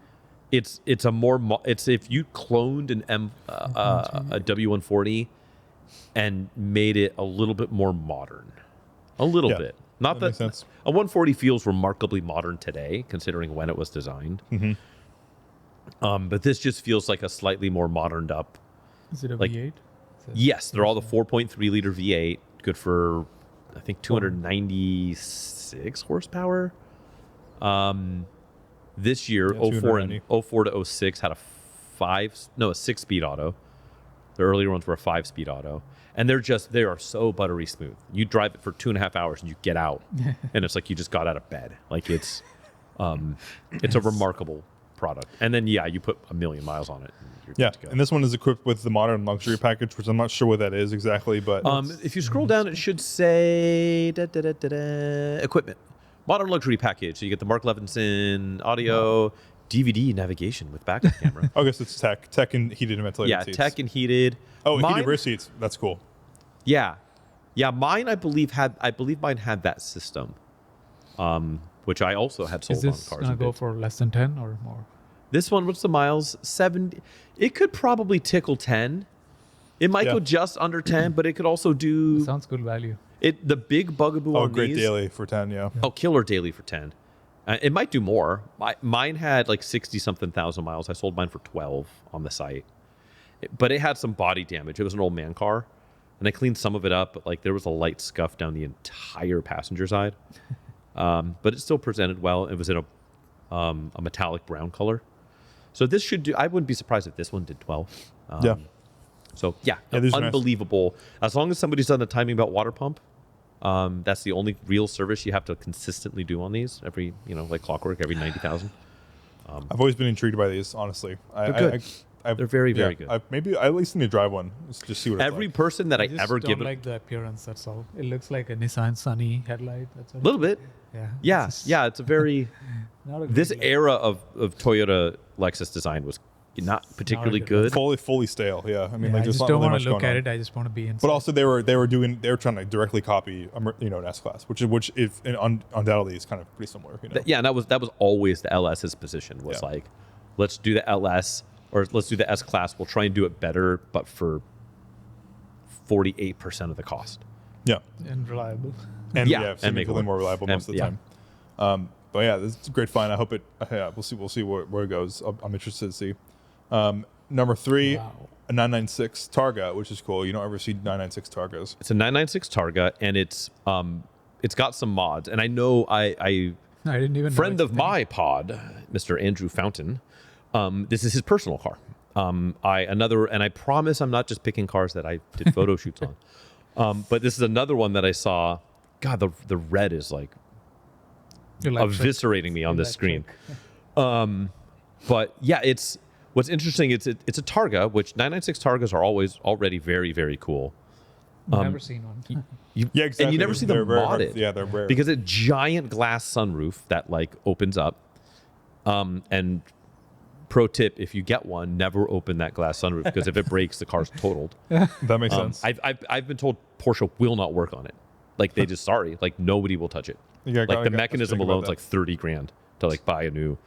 It's a more it's if you cloned a W140 and made it a little bit more modern, a little Yeah, bit. Not that makes that sense. a 140 feels remarkably modern today, considering when it was designed. But this just feels like a slightly more moderned up. Is it a Like- V8? Yes, they're all the 4.3 liter V8, good for I think 296 horsepower. This year, Yeah, 04 and 290. 04 to 06 had a 6-speed auto. The earlier ones were a 5-speed auto, and they are so buttery smooth. You drive it for 2.5 hours and you get out, and it's like you just got out of bed. Like it's a remarkable product. And then you put 1 million miles on it. And you're Yeah, good to go. and this one is equipped with the modern luxury package, which I'm not sure what that is exactly, but If you scroll down, it should say equipment, modern luxury package. So you get the Mark Levinson audio, DVD navigation with backup camera. I guess it's tech and heated and ventilated Yeah, seats. tech and heated. Oh, Mine- heated rear seats. That's cool. Yeah, mine I believe mine had that system, which I also had sold Is on this cars. gonna and go bids. for less than 10 or more? This one, what's the miles? 70. It could probably tickle 10. It might Yeah. go just under 10, but it could also do Sounds good value. it. The big bugaboo Oh, on great these. daily for 10, yeah. Oh, killer daily for 10. It might do more. Mine had like 60 something thousand miles. I sold mine for 12 on the site. But it had some body damage. It was an old man car. And I cleaned some of it up, but like there was a light scuff down the entire passenger side. But it still presented well. It was in a metallic brown color. So this should do. I wouldn't be surprised if this one did 12. Yeah. So Yeah, these are nice. unbelievable. As long as somebody's done the timing belt water pump, that's the only real service you have to consistently do on these every, like clockwork, every 90,000. I've always been intrigued by these, honestly. They're good. They're very, very good. Maybe I at least need to drive one just see what Every it's like. person that I just ever don't give like the appearance. That's all. It looks like a Nissan Sunny headlight. That's a little bit. Yeah. Yeah. It's just Yeah. It's a very, not a great this look. era of Toyota Lexus design was not particularly Not a good good. Fully stale, yeah. I mean, Yeah, like I there's just not don't really want much to look going at on. it. I just want to be inside. But also they were trying to directly copy an S class, which if undoubtedly is kind of pretty similar. Yeah, and that was always the LS's position was Yeah. like, let's do the LS or let's do the S class. We'll try and do it better, but for 48% of the cost. Yeah. And reliable. And Yeah, yeah, and make it significantly work. more reliable most of the Yeah. time. But yeah, this is a great find. I hope it. Yeah, we'll see where it goes. I'm interested to see. Number 3, Wow. a 996 Targa, which is cool. You don't ever see 996 Targas. It's a 996 Targa, and it's got some mods. And I know I I didn't even know friend it's of my pod, Mr. Andrew Fountain. This is his personal car. And I promise I'm not just picking cars that I did photo shoots on. But this is another one that I saw. God, the red is like electric. eviscerating me on this screen. But yeah, it's what's interesting. It's a Targa, which 996 Targas are already very, very cool. Never seen one. Yeah, exactly. And you never see They're them very hard- modded. yeah, they're rare. Because a giant glass sunroof that like opens up. And pro tip, if you get one, never open that glass sunroof because if it breaks, the car's totaled. That makes sense. I've been told Porsche will not work on it. Like they just sorry, like nobody will touch it. Yeah, Like the mechanism think about alone is that. like 30 grand to like buy a new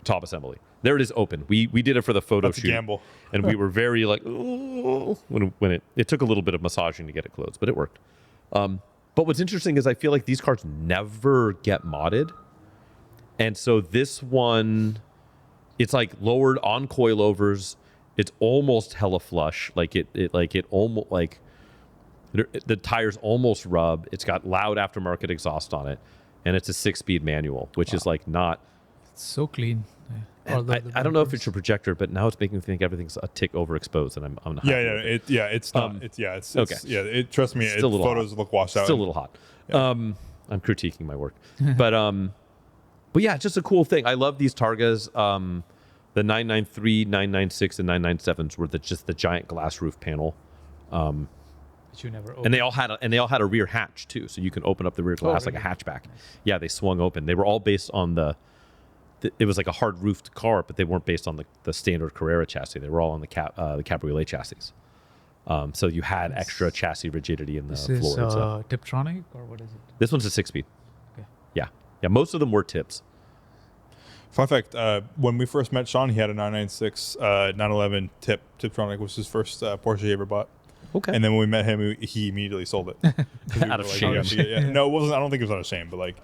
top assembly. There it is open. We did it for the photo That's a shoot. gamble. And we were very like, "Ooh," when it took a little bit of massaging to get it closed, but it worked. But what's interesting is I feel like these cars never get modded. And so this one, it's like lowered on coilovers. It's almost hella flush. Like it almost like the tires almost rub. It's got loud aftermarket exhaust on it, and it's a 6-speed manual, which is like not. It's so clean. Yeah. Although the I don't know if bumpers- it's your projector, but now it's making me think everything's a tick overexposed, and I'm not happy with it. It's not. okay. Trust me, Still a little photos hot. look washed out. Still a little hot. I'm critiquing my work, but yeah, it's just a cool thing. I love these Targas. The 993, 996, and 997s were just the giant glass roof panel. But you never open. And they all had a rear hatch too, so you can open up the rear glass like a hatchback. Yeah, they swung open. They were all based on it was like a hard roofed car, but they weren't based on the standard Carrera chassis. They were all on the Cabriolet chassis. So you had extra chassis rigidity in the This floor. is and stuff. Tiptronic or what is it? This one's a 6-speed. Okay. Yeah. Most of them were tips. Fun fact: when we first met Sean, he had a 996 911 Tiptronic, was his first Porsche he ever bought. Okay. And then when we met him, he immediately sold it. 'Cause we Out were of like, shame. "You have to get-" No, it wasn't. I don't think it was out of shame, but like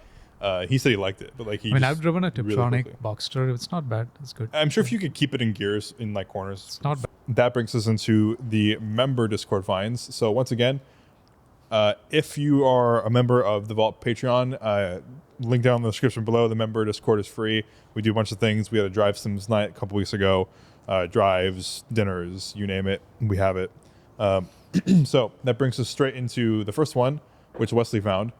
he said he liked it. But like he. I mean, just I've driven a really Tiptronic quickly- Boxster. It's not bad. It's good. I'm sure if you could keep it in gears in like corners, It's not bad. that brings us into the member Discord finds. So once again, if you are a member of the Valt Patreon, link down in the description below. The member Discord is free. We do a bunch of things. We had a drive sims night a couple weeks ago. Drives, dinners, you name it, we have it. So that brings us straight into the first one, which Wesley found.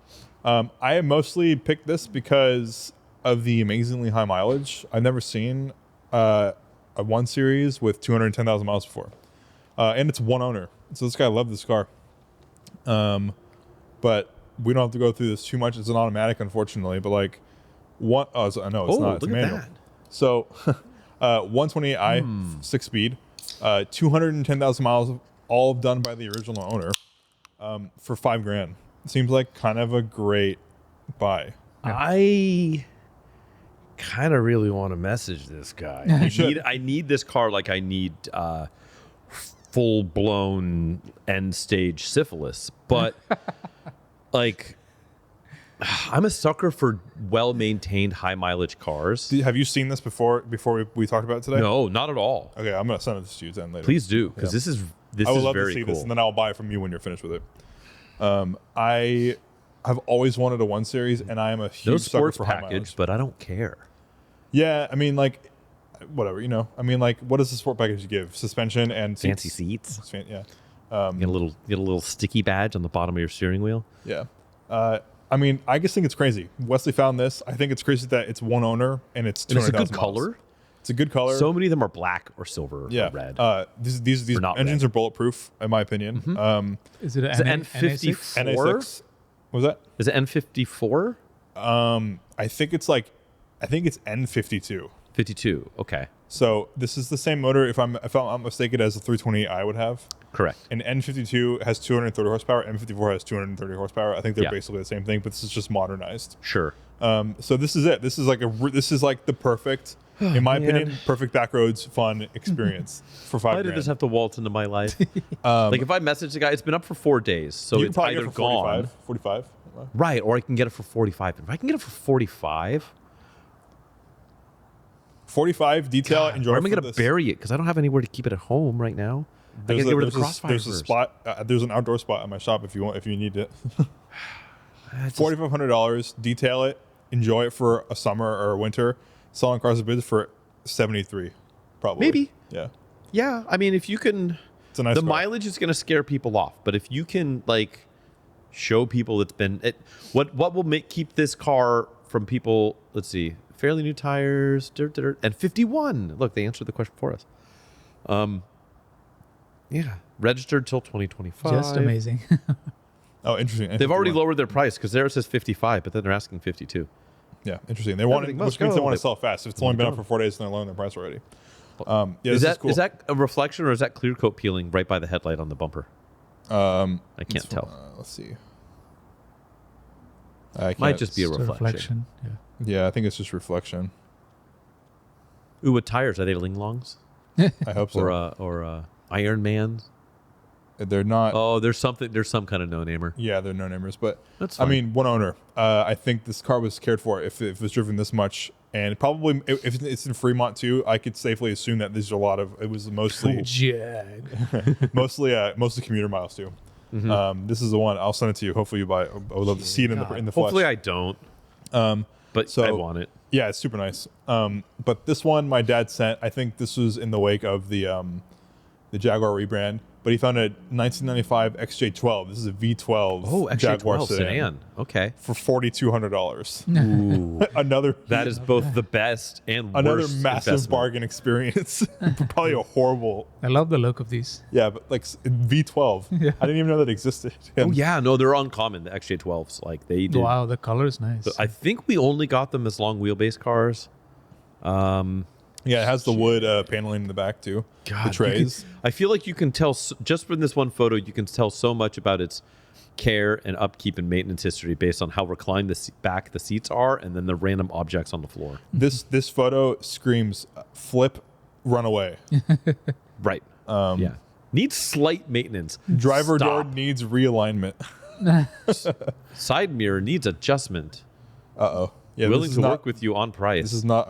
I mostly picked this because of the amazingly high mileage. I've never seen a 1 Series with 210,000 miles before. And it's one owner. So this guy loved this car. But we don't have to go through this too much. It's an automatic, unfortunately. But like, no, it's not. It's a look at manual. that. So 128i, 6-speed, 210,000 miles, all done by the original owner for $5,000. Seems like kind of a great buy. I kind of really want to message this guy. I need this car like I need full blown end stage syphilis. But like, I'm a sucker for well maintained high mileage cars. Have you seen this before we talked about it today? No, not at all. Okay, I'm gonna send it to you then later. Please do, because this is I would love very to see cool. this, and then I'll buy it from you when you're finished with it. I have always wanted a 1 Series, and I am a No huge sucker sports for high package, mileage. but I don't care. Yeah, I mean, like, whatever, you know. I mean, like, what does the sport package give? Suspension and Fancy seats. Yeah, Get a little sticky badge on the bottom of your steering wheel. yeah. I mean, I just think it's crazy. Wesley found this. I think it's crazy that it's one owner and it's And it's a 200,000 good miles. color. It's a good color. So many of them are black or silver yeah, or red. These Or not engines red. are bulletproof, in my opinion. Is it Is it an N54? NA6. What was that? Is it N54? I think it's N52. 52. Okay. So this is the same motor, if I'm not mistaken, as the 328i would have. Correct. And N52 has 230 horsepower. N54 has 230 horsepower. I think they're Yeah. basically the same thing, but this is just modernized. Sure. So this is it. This is like the perfect In my opinion, perfect backroads fun experience for $5 Why did grand. this have to waltz into my life? Like if I message the guy, it's been up for 4 days, so You can it's probably either get it for gone, 45. right, or I can get it for 45. If I can get it for 45, 45 detail. Enjoy. where am I for going to this. bury it? Because I don't have anywhere to keep it at home right now. I got to get rid of the crossfire There's a first. spot. There's an outdoor spot at my shop if you need it. It's just- $4,500. Detail it. Enjoy it for a summer or a winter. Selling cars at bids for 73, probably. Maybe. Yeah. Yeah, I mean, if you can, It's a nice the car. mileage is going to scare people off. But if you can, like, show people it's been, what will keep this car from people? Let's see, fairly new tires, and 51. Look, they answered the question for us. Yeah, registered till 2025. Just amazing. Oh, interesting. They've already lowered their price because there it says 55, but then they're asking 52. Yeah, interesting. They want it, Everything must which means they go. want to sell it fast. If it's only been up for 4 days, then they're lowering their price already. Yeah, Is this that cool. is that a reflection or is that clear coat peeling right by the headlight on the bumper? I can't tell. Let's see. I Might can't- just be a Just reflection. Yeah. Yeah, I think it's just reflection. Ooh, what tires are they? Linglongs I hope so. or Iron Man? They're not. Oh, there's some kind of no-namer. Yeah, they're no namers, but That's I fine. mean, one owner. I think this car was cared for if it was driven this much, and probably if it's in Fremont too. I could safely assume that there's a lot of. It was mostly Jag. mostly commuter miles too. Mm-hmm. This is the one. I'll send it to you. Hopefully you buy it. I would love to see it in the flesh. Hopefully I don't. But so- I want it. Yeah, it's super nice. But this one my dad sent. I think this was in the wake of the Jaguar rebrand. But he found a 1995 XJ12. This is a V12 Oh, Jaguar XJ12 sedan. Okay. for $4,200. Ooh, Another that is both the best and another worst massive investment. bargain experience. Probably a horrible. I love the look of these. Yeah, but like V12. Yeah. I didn't even know that existed. Oh And yeah, no, they're uncommon. The XJ12s, like they did. Wow, the color is nice. I think we only got them as long wheelbase cars. Yeah, it has the wood paneling in the back too. God, The trays. I feel like you can tell just from this one photo, you can tell so much about its care and upkeep and maintenance history based on how reclined the back the seats are, and then the random objects on the floor. This photo screams flip, run away. Right. Yeah. Needs slight maintenance. Driver door Stop. needs realignment. Side mirror needs adjustment. Uh-oh. Yeah, Willing to work with you on price. This is not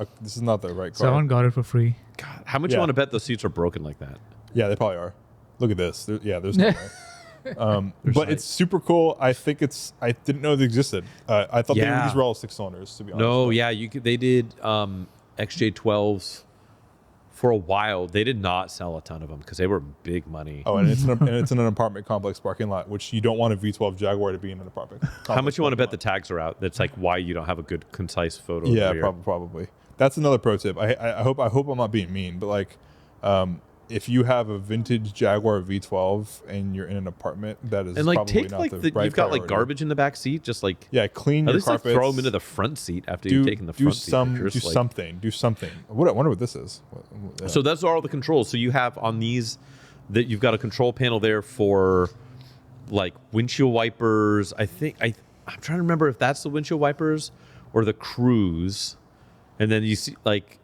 the right car. Someone got it for free. God, how much Yeah. you want to bet those seats are broken like that? Yeah, they probably are. Look at this. There's no way. But it's super cool. I didn't know they existed. I thought Yeah. these were all 6 cylinders, to be honest. No, but- yeah, they did XJ12s for a while. They did not sell a ton of them because they were big money. Oh, and it's in an apartment complex parking lot, which you don't want a V12 Jaguar to be in an apartment complex. How much you want to bet the parking tags are out? That's like why you don't have a good concise photo. lot. of Yeah, the rear. probably. That's another pro tip. I hope I'm not being mean, but like, if you have a vintage Jaguar V12 and you're in an apartment, that is And like probably take not like the right you've got like priority. garbage in the back seat, just like Yeah, clean at your least like carpets. throw them into the front seat after you've taken the front seat pictures. Do like- something. Do something. What I wonder what this is. So those are all the controls. So you have on these that you've got a control panel there for like windshield wipers. I'm trying to remember if that's the windshield wipers or the cruise. And then you see like,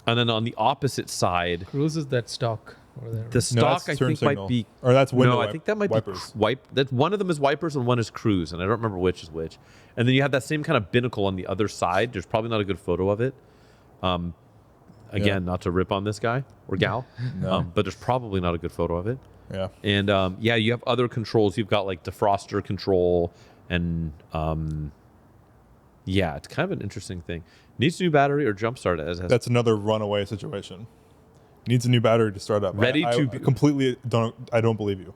and then on the opposite side, Cruise is that stock over there. the stock that's I turn think signal. might be. Or that's window No, I think that might wipers. be that one of them is wipers and one is cruise, and I don't remember which is which. And then you have that same kind of binnacle on the other side. There's probably not a good photo of it. Again, not to rip on this guy or gal, but there's probably not a good photo of it. Yeah. And yeah, you have other controls. You've got like defroster control, and yeah, it's kind of an interesting thing. Needs a new battery or jump start as has. That's another runaway situation. Needs a new battery to start up. Ready I to be- completely don't believe you.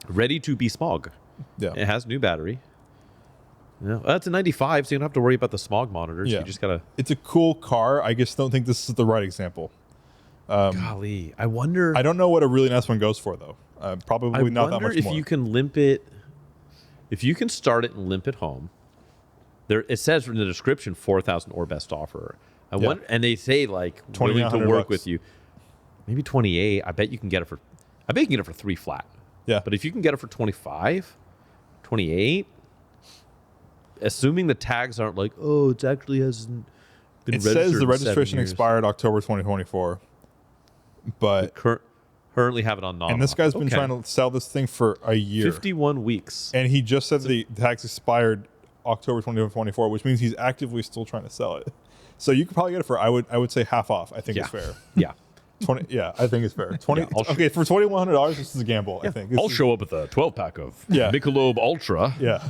ready to be smog. Yeah. It has new battery. Yeah, well, that's a 95, so you don't have to worry about the smog monitors. Yeah. You just gotta. It's a cool car. I just don't think this is the right example. Golly, I wonder. I don't know what a really nice one goes for though. Probably not that much if more. you can limp it. If you can start it and limp it home, there it says in the description 4,000 or best offer. I Yeah. wonder, and they say like willing to 2,900 work bucks. with you. Maybe 28. I bet you can get it for. I bet you can get it for 3 flat. Yeah. But if you can get it for 25, 28, assuming the tags aren't like, oh, it actually has been It says registered the in 7 registration years. expired October 2024, but Currently have it on non. and this guy's been trying to sell this thing for a year. 51 weeks. And he just said the tax expired October 2024, which means he's actively still trying to sell it. So you could probably get it for I would say half off. I think it's fair. Yeah. 20. Yeah, I think it's fair. 20. Yeah, okay, for $2,100, this is a gamble. I think. I'll show up with a 12-pack of Yeah. Michelob Ultra. Yeah.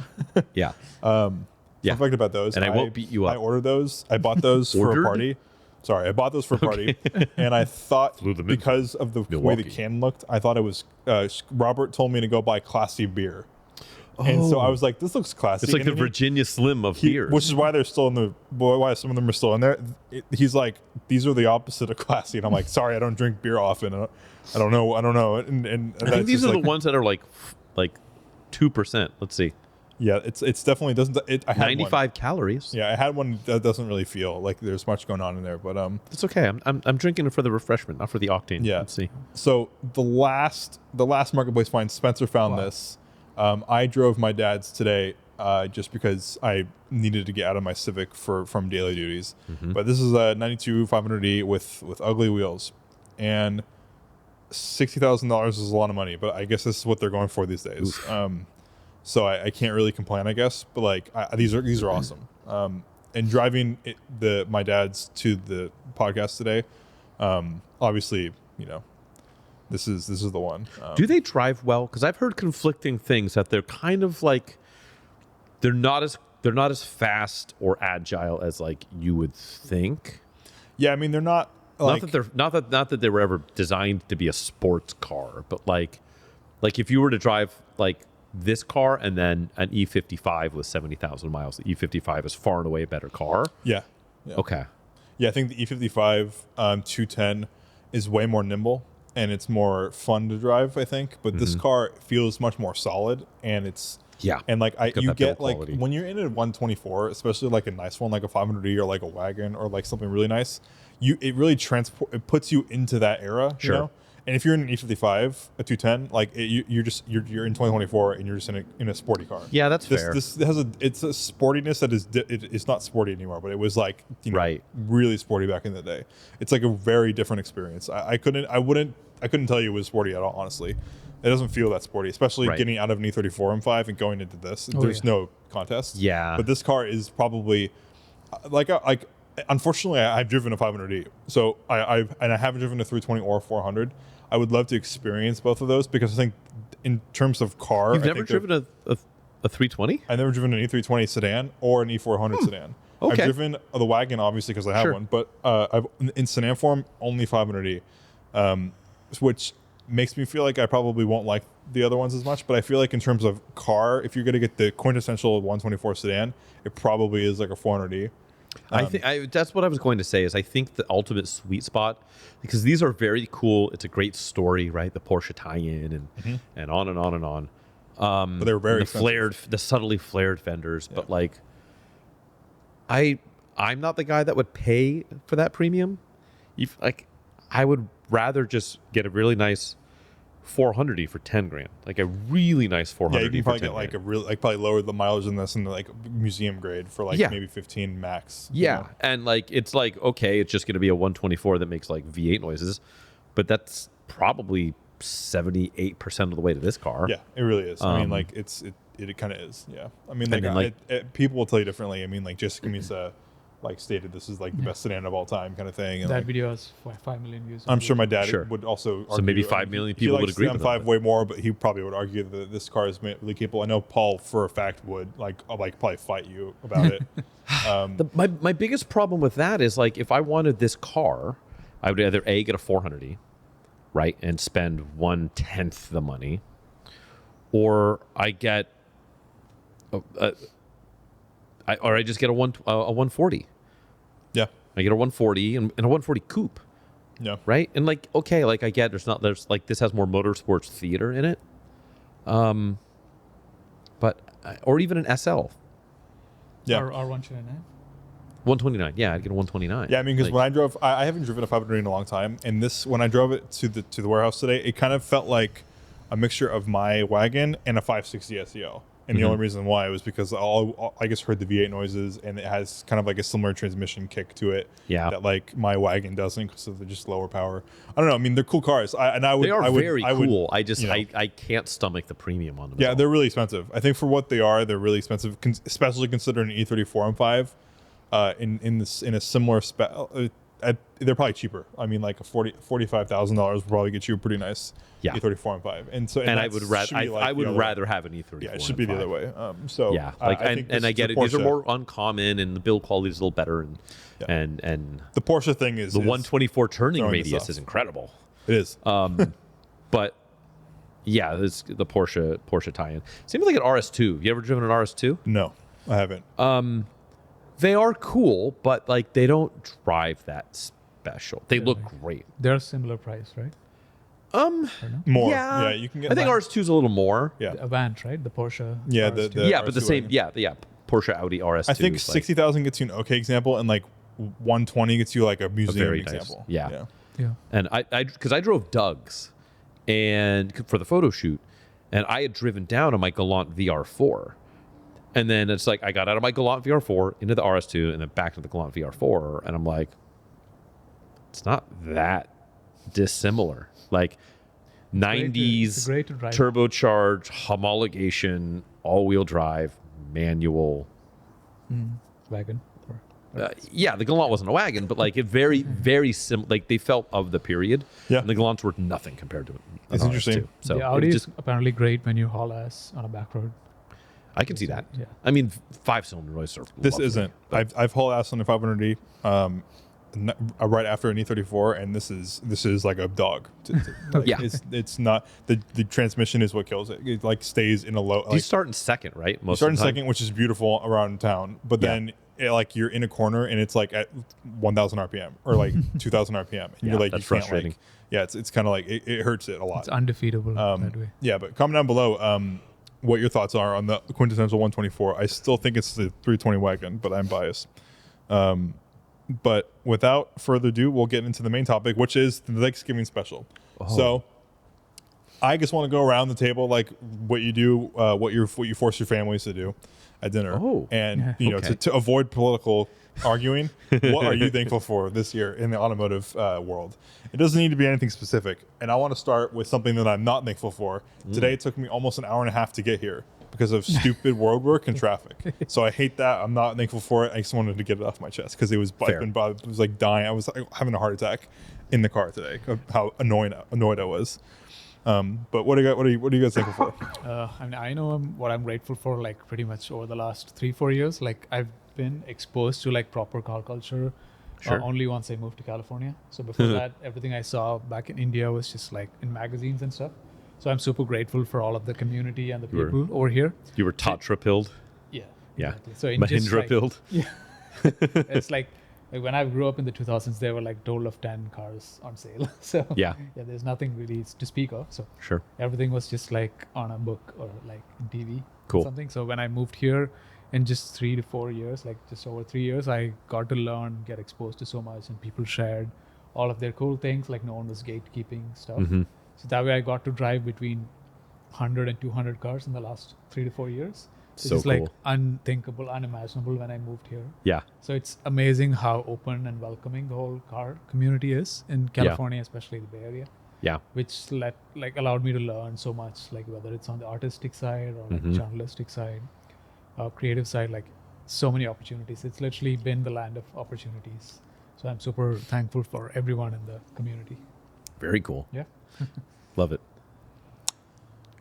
Yeah. Fun fact about those. And I won't beat you up. I ordered those. I bought those for Ordered? a party. Sorry, I bought those for a party, and I thought Flew them in because of the way the Milwaukee. can looked, I thought it was. Robert told me to go buy classy beer, and so I was like, "This looks classy." It's like And the then Virginia Slim of beers. which is why they're still in the. Why some of them are still in there. He's like, "These are the opposite of classy," and I'm like, "Sorry, I don't drink beer often. I don't know. And I think these are the ones that are like 2%. Let's see. Yeah, it's definitely doesn't. I had 95 one. calories. Yeah, I had one that doesn't really feel like there's much going on in there, but It's okay. I'm drinking it for the refreshment, not for the octane. Yeah. Let's see. So the last marketplace find, Spencer found this. I drove my dad's today just because I needed to get out of my Civic from daily duties. But this is a 92 500e with ugly wheels, and $60,000 is a lot of money. But I guess this is what they're going for these days. So I can't really complain, I guess. But like these are awesome. And driving my dad's to the podcast today, obviously, this is the one. Do they drive well? Because I've heard conflicting things that they're kind of like they're not as fast or agile as like you would think. Yeah, I mean they're not. Like, not that they were ever designed to be a sports car, but like if you were to drive like this car and then an E55 with 70,000 miles, the E55 is far and away a better car. Yeah. Okay. Yeah, I think the E55 210 is way more nimble and it's more fun to drive, I think. But this car feels much more solid, and it's and like you get like quality. when you're in a 124, especially like a nice one like a 500e or like a wagon or like something really nice, it really puts you into that era. Sure. You know? And if you're in an E55, a 210, like you're in 2024 and you're just in a sporty car. Yeah, that's fair. It's a sportiness that it's not sporty anymore, but it was like really sporty back in the day. It's like a very different experience. I couldn't tell you it was sporty at all. Honestly, it doesn't feel that sporty, especially getting out of an E34 M5 and going into this. There's no contest. Yeah, but this car is probably like. Unfortunately, I've driven a 500e, so I haven't driven a 320 or 400. I would love to experience both of those because I think, in terms of car, you've never driven a 320? I've never driven an E320 sedan or an E400 sedan. Okay. I've driven the wagon, obviously, because I have one, but I've in sedan form only 500e, which makes me feel like I probably won't like the other ones as much. But I feel like in terms of car, if you're going to get the quintessential 124 sedan, it probably is like a 400e. I think that's what I was going to say. Is I think the ultimate sweet spot, because these are very cool. It's a great story, right? The Porsche tie-in and on and on and on. But they were very the subtly flared fenders. Yeah. But like, I'm not the guy that would pay for that premium. I would rather just get a really nice 400e for 10 grand, like a really nice 400e. Yeah, you can probably get like a real, like probably lower the mileage than this and like museum grade for like maybe 15 max. Yeah, and like it's like okay, it's just going to be a 124 that makes like V8 noises, but that's probably 78% of the way to this car. Yeah, it really is. I mean, like it kind of is. Yeah, I mean, like people will tell you differently. I mean, like Jessica Misa like stated this is like the best sedan of all time kind of thing. And that video has 5 million views. I'm sure my dad would also argue. So maybe 5 million people would agree with the M5 way more, but he probably would argue that this car is really capable. I know Paul for a fact would like probably fight you about it. My biggest problem with that is like if I wanted this car, I would either get a 400e, right, and spend 1/10 the money, or I get I just get a 140. Yeah, I get a 140 and a 140 coupe. Yeah, right. And like okay, like I get there's like this has more motorsports theater in it, but or even an SL. Yeah, or 129. 129. Yeah, I'd get a 129. Yeah, I mean, because when I drove, I haven't driven a 500 in a long time, and when I drove it to the warehouse today, it kind of felt like a mixture of my wagon and a 560 SEO. And the only reason why was because I just heard the V8 noises, and it has kind of like a similar transmission kick to it. Yeah. That like my wagon doesn't, because they're just lower power. I don't know. I mean, they're cool cars. They are very cool. I can't stomach the premium on them. Yeah, they're really expensive. I think for what they are, they're really expensive, especially considering an E34 M5. In a similar spec, they're probably cheaper. I mean, like $45,000 will probably get you a pretty nice E34 M5. And I would rather have an E34. Yeah, it should be the other way. Yeah, like I get it. These are more uncommon, and the build quality is a little better, and the Porsche thing is the 124 turning radius is incredible. It is. But yeah, this the Porsche tie-in. Seems like an RS2. You ever driven an RS2? No, I haven't. They are cool, but like they don't drive that special. They look great. They're a similar price, right? More. Yeah, you can get. I think RS2 is a a more. Yeah. The Avant, right? The Porsche. Yeah, RS2. But the RS2 same. wagon. Yeah. Porsche Audi RS2. I think 60,000 gets you an okay example, and like 120 gets you like a museum very nice. example. Yeah. And because I drove Doug's, and for the photo shoot, and I had driven down on my Galant VR4. And then it's like I got out of my Galant VR4 into the RS2 and then back to the Galant VR4, and I'm like, it's not that dissimilar. Like 90s great to drive. turbocharged homologation, all-wheel drive, manual. Wagon. Yeah, the Galant wasn't a wagon, but like it very similar. Like they felt of the period. Yeah. And the Galants were nothing compared to it. It's interesting. So the Audi is apparently great when you haul ass on a back road. I can see that. Yeah. I mean, 5-cylinder noise are This lovely, isn't. but- I've hauled ass on the 500D right after an E34, and this is like a dog. Like, Yeah. it's not the transmission is what kills it. It like stays in a low. You start in second, right? You start in of the time? second, which is beautiful around town, but then like you're in a corner and it's like at 1,000 RPM or like 2,000 RPM, and you're like, that's you can't frustrating. like. Yeah, it's kind of like it hurts it a lot. It's undefeatable that way. Yeah, but comment down below what your thoughts are on the quintessential 124. I still think it's the 320 wagon, but I'm biased. But without further ado, we'll get into the main topic, which is the Thanksgiving special. So I just want to go around the table, like what you do, what you force your families to do at dinner, and to avoid political arguing. What are you thankful for this year in the automotive world? It doesn't need to be anything specific, and I want to start with something that I'm not thankful for. Today it took me almost an hour and a half to get here because of stupid road work and traffic. So I hate that. I'm not thankful for it. I just wanted to get it off my chest because it was it was like dying. I was having a heart attack in the car today of how annoyed I was. But what are you guys thankful for? I mean, I know what I'm grateful for. Like pretty much over the last 3-4 years, like I've been exposed to like proper car culture. Only once I moved to California. So before that, everything I saw back in India was just like in magazines and stuff. So I'm super grateful for all of the community and the people over here. You were Tatra-pilled? Yeah. Yeah. Exactly. So in just like, Mahindra-pilled? Yeah. It's like when I grew up in the 2000s, there were like total of 10 cars on sale. So Yeah. there's nothing really to speak of. So Sure. everything was just like on a book or like TV. Cool. Or something. So when I moved here in just 3 to 4 years, like just over 3 years, I got to learn, get exposed to so much, and people shared all of their cool things. Like no one was gatekeeping stuff. So that way I got to drive between 100 and 200 cars in the last 3 to 4 years. So It's like cool. unthinkable, unimaginable when I moved here. Yeah. So it's amazing how open and welcoming the whole car community is in California, especially the Bay Area, Yeah. which allowed me to learn so much, like whether it's on the artistic side or like journalistic side, creative side, like so many opportunities. It's literally been the land of opportunities. So I'm super thankful for everyone in the community. Very cool. Yeah. Love it.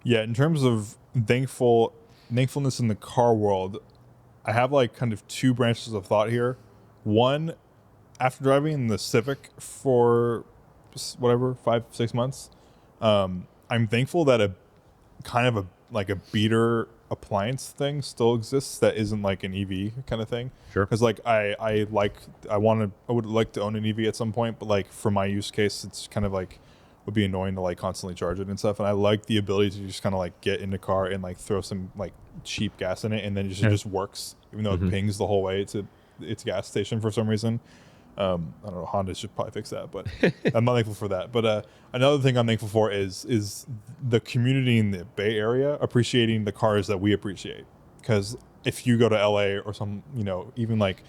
Yeah, in terms of thankfulness in the car world, I have like kind of two branches of thought here. One, after driving the Civic for whatever 5-6 months, I'm thankful that a beater appliance thing still exists that isn't like an EV kind of thing. Sure. Because like I would like to own an EV at some point, but like for my use case, it's kind of like would be annoying to like constantly charge it and stuff. And I like the ability to just kind of like get in the car and like throw some like cheap gas in it, and then it just works, even though it pings the whole way to its gas station for some reason. I don't know, Honda should probably fix that, but I'm not thankful for that. But another thing I'm thankful for is the community in the Bay Area appreciating the cars that we appreciate. Because if you go to LA or some, even like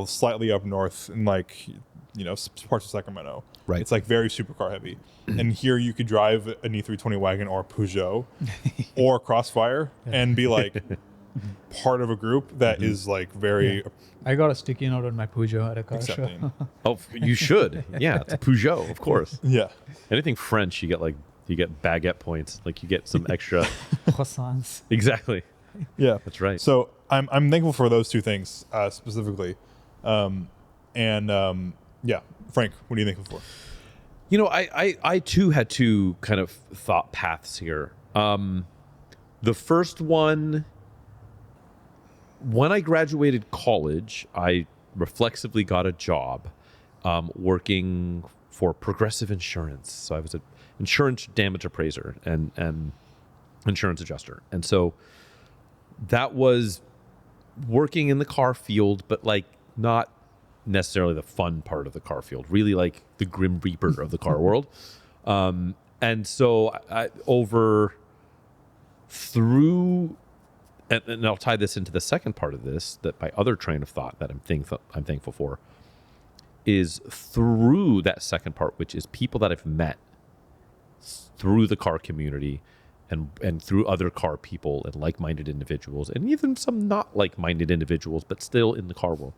slightly up north in like, parts of Sacramento, Right. it's like very supercar heavy. And here you could drive an E320 wagon or a Peugeot or Crossfire and be like part of a group that is like very I got a sticky note on my Peugeot at a car show. accepting. Oh, you should. Yeah, it's Peugeot, of course. Yeah. Anything French, you get baguette points. Like you get some extra. Croissants. Exactly. Yeah. That's right. So I'm thankful for those two things specifically. Yeah, Frank, what are you thankful for? I too had two kind of thought paths here. The first one, when I graduated college, I reflexively got a job working for Progressive Insurance. So I was an insurance damage appraiser and insurance adjuster. And so that was working in the car field, but like not necessarily the fun part of the car field, really like the grim reaper of the car world. And so and I'll tie this into the second part of this, that my other train of thought that I'm thankful for is through that second part, which is people that I've met through the car community and through other car people and like-minded individuals, and even some not like-minded individuals, but still in the car world.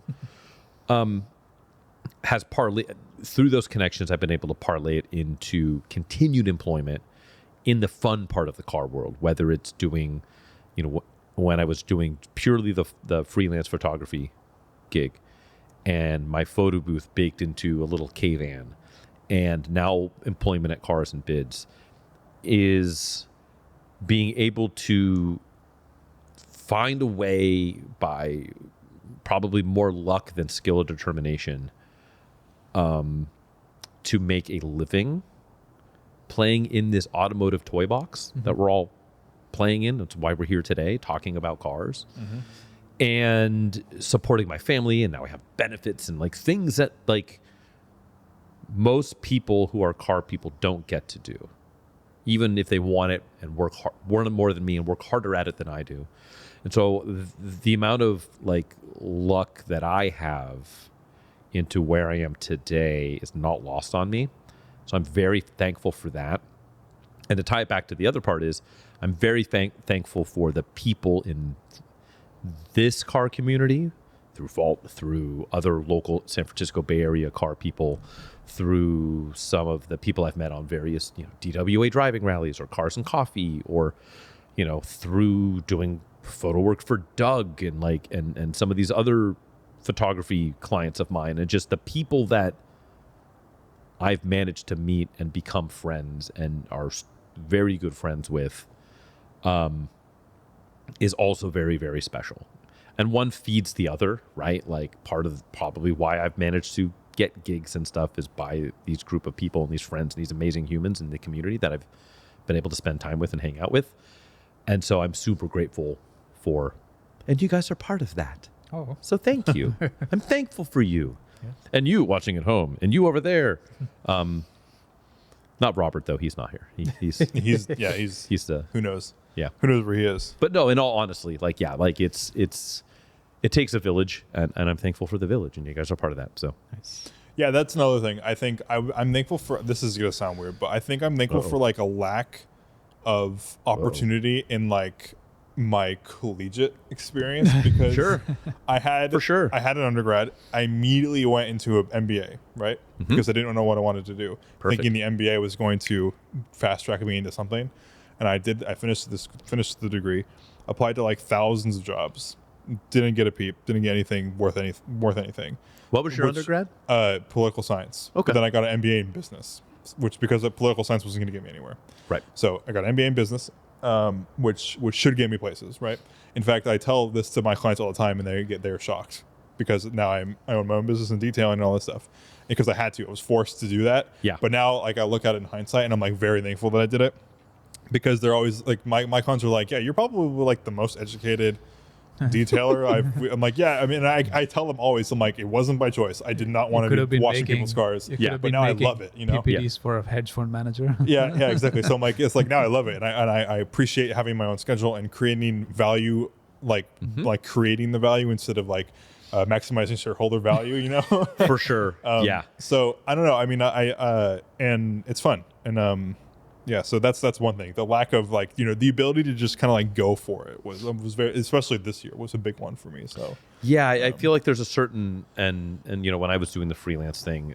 Has partly through those connections, I've been able to parlay it into continued employment in the fun part of the car world, whether it's doing, when I was doing purely the freelance photography gig and my photo booth baked into a little K-van, and now employment at Cars and Bids, is being able to find a way by probably more luck than skill or determination to make a living playing in this automotive toy box that we're all playing in. That's why we're here today talking about cars and supporting my family. And now I have benefits and like things that like most people who are car people don't get to do, even if they want it and work more than me and work harder at it than I do. And so the amount of like luck that I have into where I am today is not lost on me. So I'm very thankful for that. And to tie it back to the other part is I'm very thankful for the people in this car community, through Valt, through other local San Francisco Bay Area car people, through some of the people I've met on various DWA driving rallies or Cars and Coffee, or through doing photo work for Doug and some of these other photography clients of mine, and just the people that I've managed to meet and become friends and are very good friends with, is also very, very special. And one feeds the other, right? Like part of probably why I've managed to get gigs and stuff is by these group of people and these friends and these amazing humans in the community that I've been able to spend time with and hang out with. And so I'm super grateful for, and you guys are part of that. Oh. So thank you. I'm thankful for you. Yes. And you watching at home, and you over there. Not Robert though; he's not here. He's He's the who knows? Yeah. Who knows where he is? But no, in all honesty, it takes a village, and I'm thankful for the village, and you guys are part of that. So Nice. Yeah, that's another thing. I think I'm thankful for. This is gonna sound weird, but I think I'm thankful for like a lack of opportunity in like my collegiate experience, because Sure. I had For sure. I had an undergrad. I immediately went into an MBA, right? Because I didn't know what I wanted to do. Perfect. Thinking the MBA was going to fast track me into something. And I did. I finished the degree, applied to like thousands of jobs, didn't get a peep, didn't get anything worth anything. What was your undergrad? Political science. Okay. But then I got an MBA in business, which because of political science wasn't going to get me anywhere. Right. So I got an MBA in business, which should get me places, right? In fact, I tell this to my clients all the time, and they're shocked because now I own my own business in detailing and all this stuff, because I had to. I was forced to do that. Yeah. But now, like, I look at it in hindsight, and I'm like very thankful that I did it, because they're always like my clients are like, yeah, you're probably like the most educated detailer. I'm like, yeah. I mean, I tell them always, I'm like, it wasn't by choice. I did not want to be washing people's cars. Yeah, but now I love it. You know, PPDs for a hedge fund manager. yeah, exactly. So I'm like, it's like now I love it, and I appreciate having my own schedule and creating value, like creating the value instead of like maximizing shareholder value. You know, For sure. Yeah. So I don't know. I mean, I and it's fun, and yeah. So that's one thing. The lack of like, you know, the ability to just kind of like go for it was very, especially this year, was a big one for me. So Yeah, I feel like there's a certain and you know, when I was doing the freelance thing,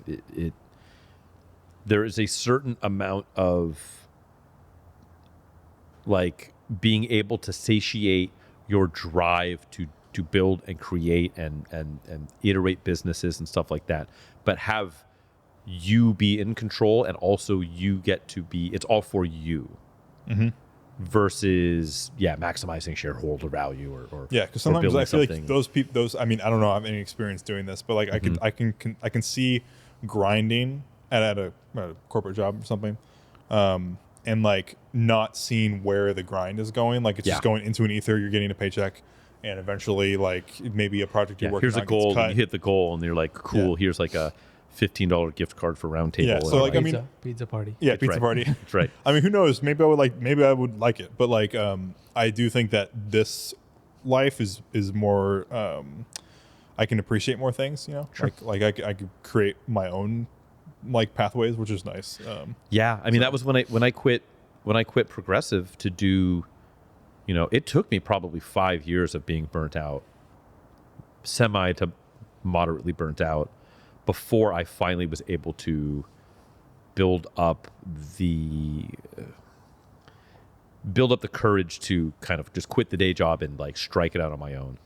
there is a certain amount of like being able to satiate your drive to build and create and iterate businesses and stuff like that, but have you be in control and also you get to be, it's all for you. Versus maximizing shareholder value or yeah, because sometimes I feel something. like those I mean, I don't know, I have any experience doing this, but like I can see grinding at a corporate job or something, and like not seeing where the grind is going. Like it's just going into an ether, you're getting a paycheck, and eventually like maybe a project you're working here's on a goal, gets cut. you hit the goal and you're like, cool, here's like a $15 gift card for Round Table. Yeah, so like, I mean, pizza party. Yeah, pizza party. That's right. I mean, who knows? Maybe I would like it, but like, I do think that this life is more. I can appreciate more things, you know. Sure. Like I could create my own like pathways, which is nice. Yeah, I mean, that was when I quit Progressive to do. You know, it took me probably 5 years of being burnt out, semi to moderately burnt out, before I finally was able to build up the courage to kind of just quit the day job and like strike it out on my own.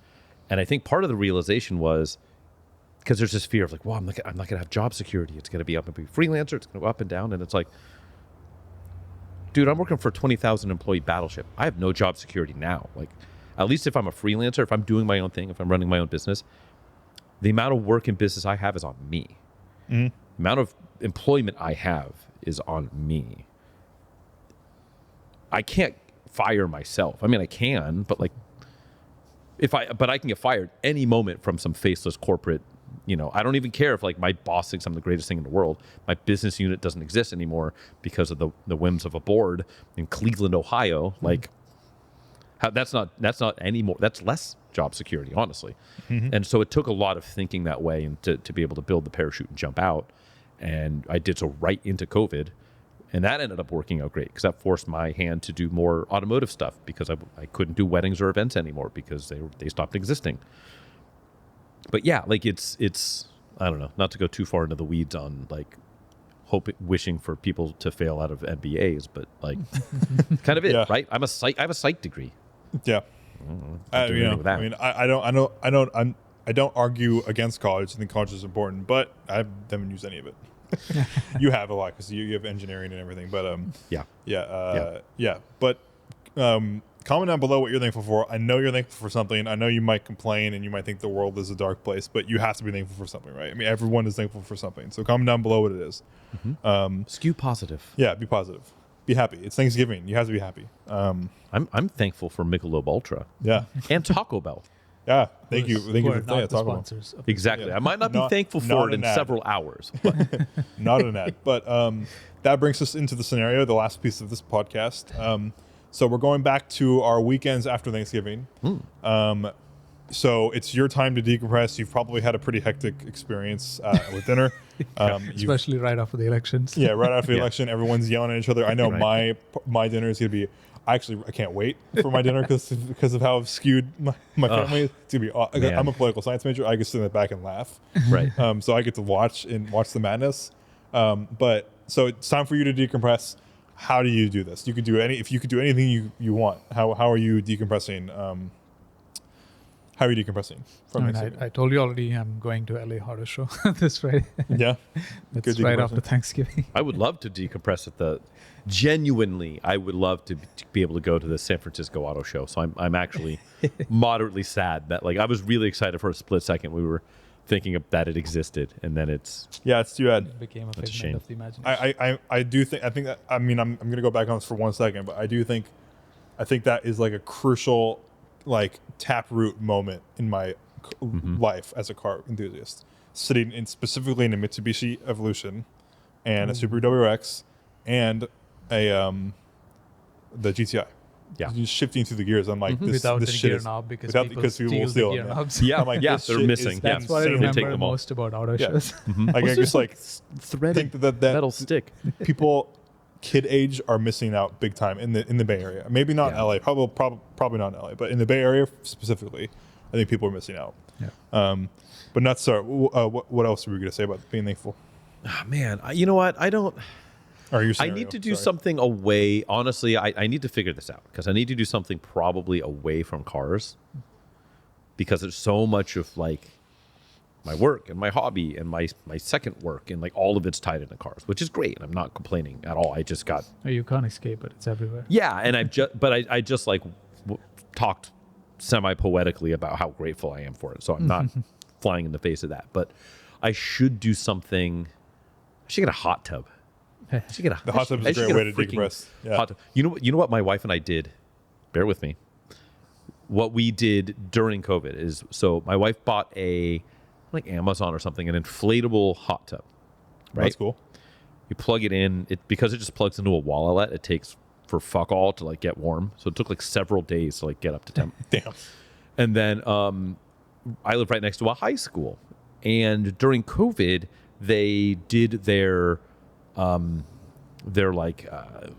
And I think part of the realization was because there's this fear of like, well, I'm not going to have job security. It's going to be up and be freelancer. It's going to go up and down. And it's like, dude, I'm working for a 20,000 employee battleship. I have no job security now. Like, at least if I'm a freelancer, if I'm doing my own thing, if I'm running my own business, the amount of work and business I have is on me. The amount of employment I have is on me. I can't fire myself. I mean, I can, but like, but I can get fired any moment from some faceless corporate. You know, I don't even care if like my boss thinks I'm the greatest thing in the world. My business unit doesn't exist anymore because of the whims of a board in Cleveland, Ohio. Like, that's not anymore. That's less job security, honestly. And so it took a lot of thinking that way and to be able to build the parachute and jump out. And I did so right into COVID. And that ended up working out great because that forced my hand to do more automotive stuff because I couldn't do weddings or events anymore because they stopped existing. But yeah, like it's I don't know, not to go too far into the weeds on like wishing for people to fail out of MBAs, but like kind of it, right? I have a psych degree. Yeah. I don't argue against college. I think college is important, but I haven't used any of it. You have a lot because you have engineering and everything, but But comment down below what you're thankful for. I know you're thankful for something. I know you might complain and you might think the world is a dark place, but you have to be thankful for something, right? I mean, everyone is thankful for something. So comment down below what it is. Skew positive. Yeah, be positive. Be happy. It's Thanksgiving. You have to be happy. I'm thankful for Michelob Ultra. Yeah. And Taco Bell. Yeah. Thank you for not the the Taco Bell. sponsors. Exactly. I might not be thankful for it in several hours. But Not an ad. But that brings us into the scenario, the last piece of this podcast. So we're going back to our weekends after Thanksgiving. So it's your time to decompress. You've probably had a pretty hectic experience with dinner. Especially right after the elections. Yeah, right after the election, everyone's yelling at each other. I know my dinner is going to be. I can't wait for my dinner because of how skewed my family is. It's going to be. I'm a political science major. I can sit in the back and laugh. Right. So I get to watch the madness. But so it's time for you to decompress. How do you do this? If you could do anything you want. How are you decompressing? How are you decompressing from I told you already I'm going to LA Horror Show this Friday. Yeah. That's right after Thanksgiving. I would love to decompress genuinely, I would love to be able to go to the San Francisco Auto Show. So I'm actually moderately sad that like I was really excited for a split second. We were thinking that it existed, and then it's too bad. It became a That's a figment shame. of the imagination. I think I'm going to go back on this for 1 second, but I think that is like a crucial like taproot moment in my life as a car enthusiast. Sitting in specifically in a Mitsubishi Evolution and a Subaru WRX and a the GTI. Yeah. Just shifting through the gears. I'm like, this Without this the shit gear is knob because without people because people will steal steal the them. gear knobs. Yeah, I'm like, yeah, this they're shit missing. is Yeah. That's what I insanely They take remember them all. most about auto Yeah. shows. Like I just like threaded think that metal stick. people kid age are missing out big time in the Bay Area. Maybe not Yeah. LA, probably not in LA, but in the Bay Area specifically, I think people are missing out. Yeah. But not so. What else were we going to say about being thankful? Oh, man, you know what? I don't. Or your I scenario, need to do sorry. something away. Honestly, I need to figure this out because I need to do something probably away from cars because there's so much of like my work and my hobby and my second work and like all of it's tied into cars, which is great. I'm not complaining at all. I just got You can't escape it. It's everywhere. yeah, and I just like talked semi poetically about how grateful I am for it. So I'm not flying in the face of that, but I should do something. I should get a hot tub. I should get The hot tub is a great way to decompress. Yeah. Hot tub. You know what my wife and I did? Bear with me. What we did during COVID is so my wife bought a like Amazon or something an inflatable hot tub. Right? That's cool. You plug it in. It because it just plugs into a wall outlet. It takes for fuck all to like get warm. So it took like several days to like get up to temp. Damn. And then I live right next to a high school, and during COVID, they did their like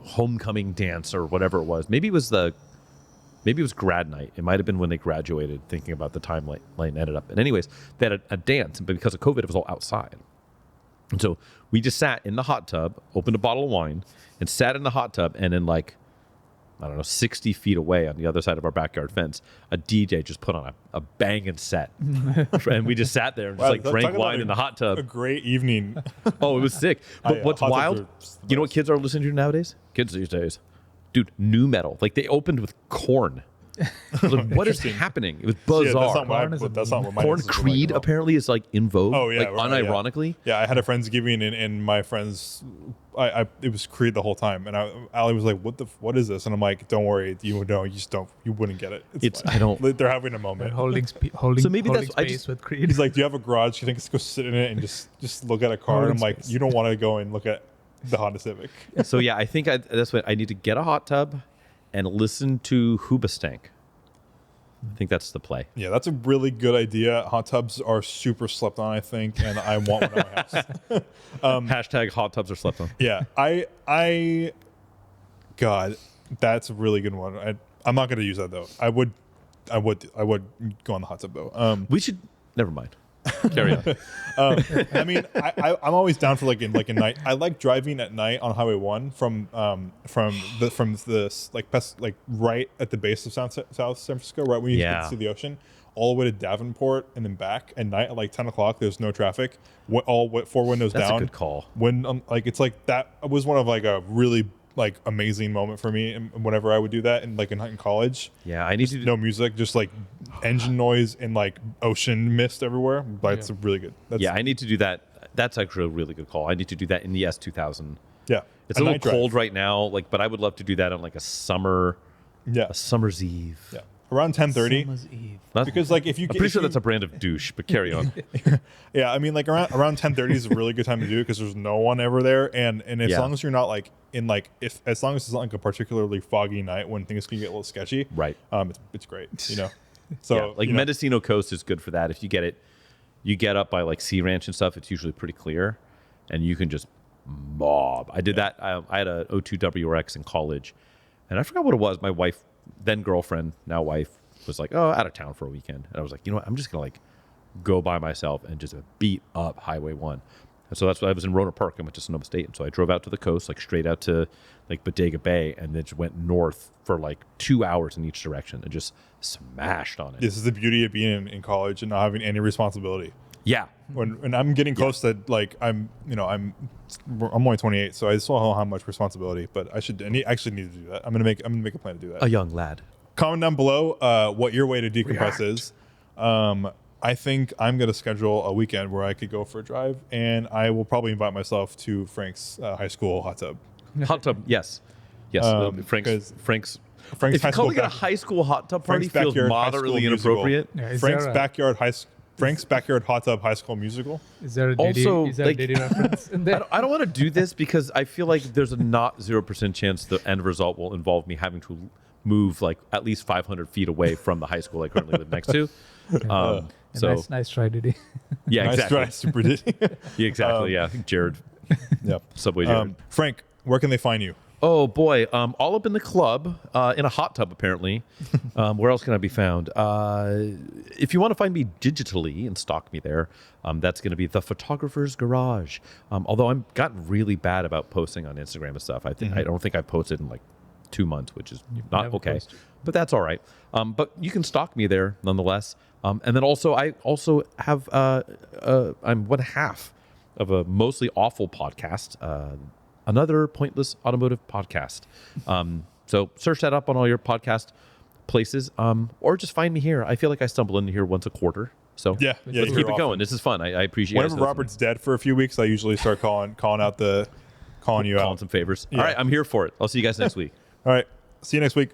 homecoming dance or whatever it was. Maybe it was grad night. It might have been when they graduated. Thinking about the timeline ended up. And anyways, they had a dance, but because of COVID, it was all outside. And so we just sat in the hot tub, opened a bottle of wine, and sat in the hot tub. And then like, I don't know, 60 feet away on the other side of our backyard fence, a DJ just put on a banging set. And we just sat there and just like Wow, drank talk about wine in the hot tub. A great evening. Oh, it was sick. But yeah, what's hot tubs wild, are just the you know what best. kids are listening to nowadays? Kids these days. Dude, new metal. Like they opened with Corn. Like, what is Interesting. happening? It was Yeah, bizarre. that's not what my Corn missus was Creed like. apparently is like in vogue. Oh yeah, like right, yeah. unironically. Yeah, I had a Friendsgiving and my friends, it was Creed the whole time, and Ali was like, "What is this?" And I'm like, "Don't worry, you wouldn't get it. It's fine." I don't. They're having a moment. Holding So maybe holding that's- I space just- with Creed. He's like, "Do you have a garage? You think let's go sit in it and just look at a car?" And I'm like, space. "You don't want to go and look at the Honda Civic." So yeah, I think that's what I need to get a hot tub and listen to Hoobastank. I think that's the play. Yeah, that's a really good idea. Hot tubs are super slept on, I think, and I want one in my house. Hashtag hot tubs are slept on. Yeah, God, that's a really good one. I'm not going to use that though. I would go on the hot tub though. We should. Never mind. Carry on. I mean, I'm always down for like a night. I like driving at night on Highway 1 from this like right at the base of South San Francisco, right when you Yeah. can see the ocean, all the way to Davenport and then back at night at like 10 o'clock. There's no traffic. Four windows That's down. a good call. When like it's like that was one of like a really like amazing moment for me and whenever I would do that in college. Yeah, I need to. No music, just like engine noise and like ocean mist everywhere. Like it's really good. Yeah, I need to do that. That's actually a really good call. I need to do that in the S2000. Yeah. It's a little cold right now, like, but I would love to do that on like a summer's eve. Yeah. Around 10:30. Summer's Eve. Because like if you I'm pretty sure that's a brand of douche, but carry on. yeah, I mean like around 10:30 is a really good time to do it because there's no one ever there, and as Yeah. long as you're not like in like as long as it's not like a particularly foggy night when things can get a little sketchy, Right. It's great, you know. So Yeah, like you know, Mendocino Coast is good for that. If you get it, you get up by like Sea Ranch and stuff, it's usually pretty clear, and you can just mob. I did that. I had a 02 WRX in college, and I forgot what it was. My wife, then girlfriend, now wife, was like, "Oh, out of town for a weekend," and I was like, "You know what? I'm just gonna like go by myself and just beat up Highway 1." And so that's why I was in Rona Park. I went to Sonoma State, and so I drove out to the coast, like straight out to like Bodega Bay, and then just went north for like 2 hours in each direction and just smashed on it. this is the beauty of being in college and not having any responsibility. Yeah, When I'm getting close to like I'm only 28, so I still don't have much responsibility, but I actually need to do that. I'm gonna make a plan to do that. a young lad. Comment down below what your way to decompress is. I think I'm going to schedule a weekend where I could go for a drive, and I will probably invite myself to Frank's high school hot tub. Hot tub, yes. Because- Frank's Frank's If high you're school calling it a high school hot tub party, Frank's feels backyard high school moderately musical. inappropriate. Yeah, is Frank's there a- backyard hot tub high school musical. Is there a Also, Diddy, is there like- a Diddy reference in there? I don't want to do this because I feel like there's a not 0% chance the end result will involve me having to move like at least 500 feet away from the high school I currently live next to. So nice try, Diddy. yeah, Nice exactly. try, Super Diddy. Yeah, exactly. Yeah, I think Jared, Yep. Subway Jared. Frank, where can they find you? Oh boy, all up in the club, in a hot tub apparently. Where else can I be found? If you want to find me digitally and stalk me there, that's going to be the Photographer's Garage. Although I'm gotten really bad about posting on Instagram and stuff. I don't think I've posted in like 2 months, which is not never okay, posted. but that's all right. But you can stalk me there nonetheless. And then also I also have I'm one half of a mostly awful podcast. Another pointless automotive podcast. So search that up on all your podcast places, or just find me here. I feel like I stumble in here once a quarter. So Yeah, let's you're keep it often. going. This is fun. I appreciate it. Whenever Robert's dead for a few weeks, I usually start calling you calling out. some favors. Yeah. All right, I'm here for it. I'll see you guys next week. All right. See you next week.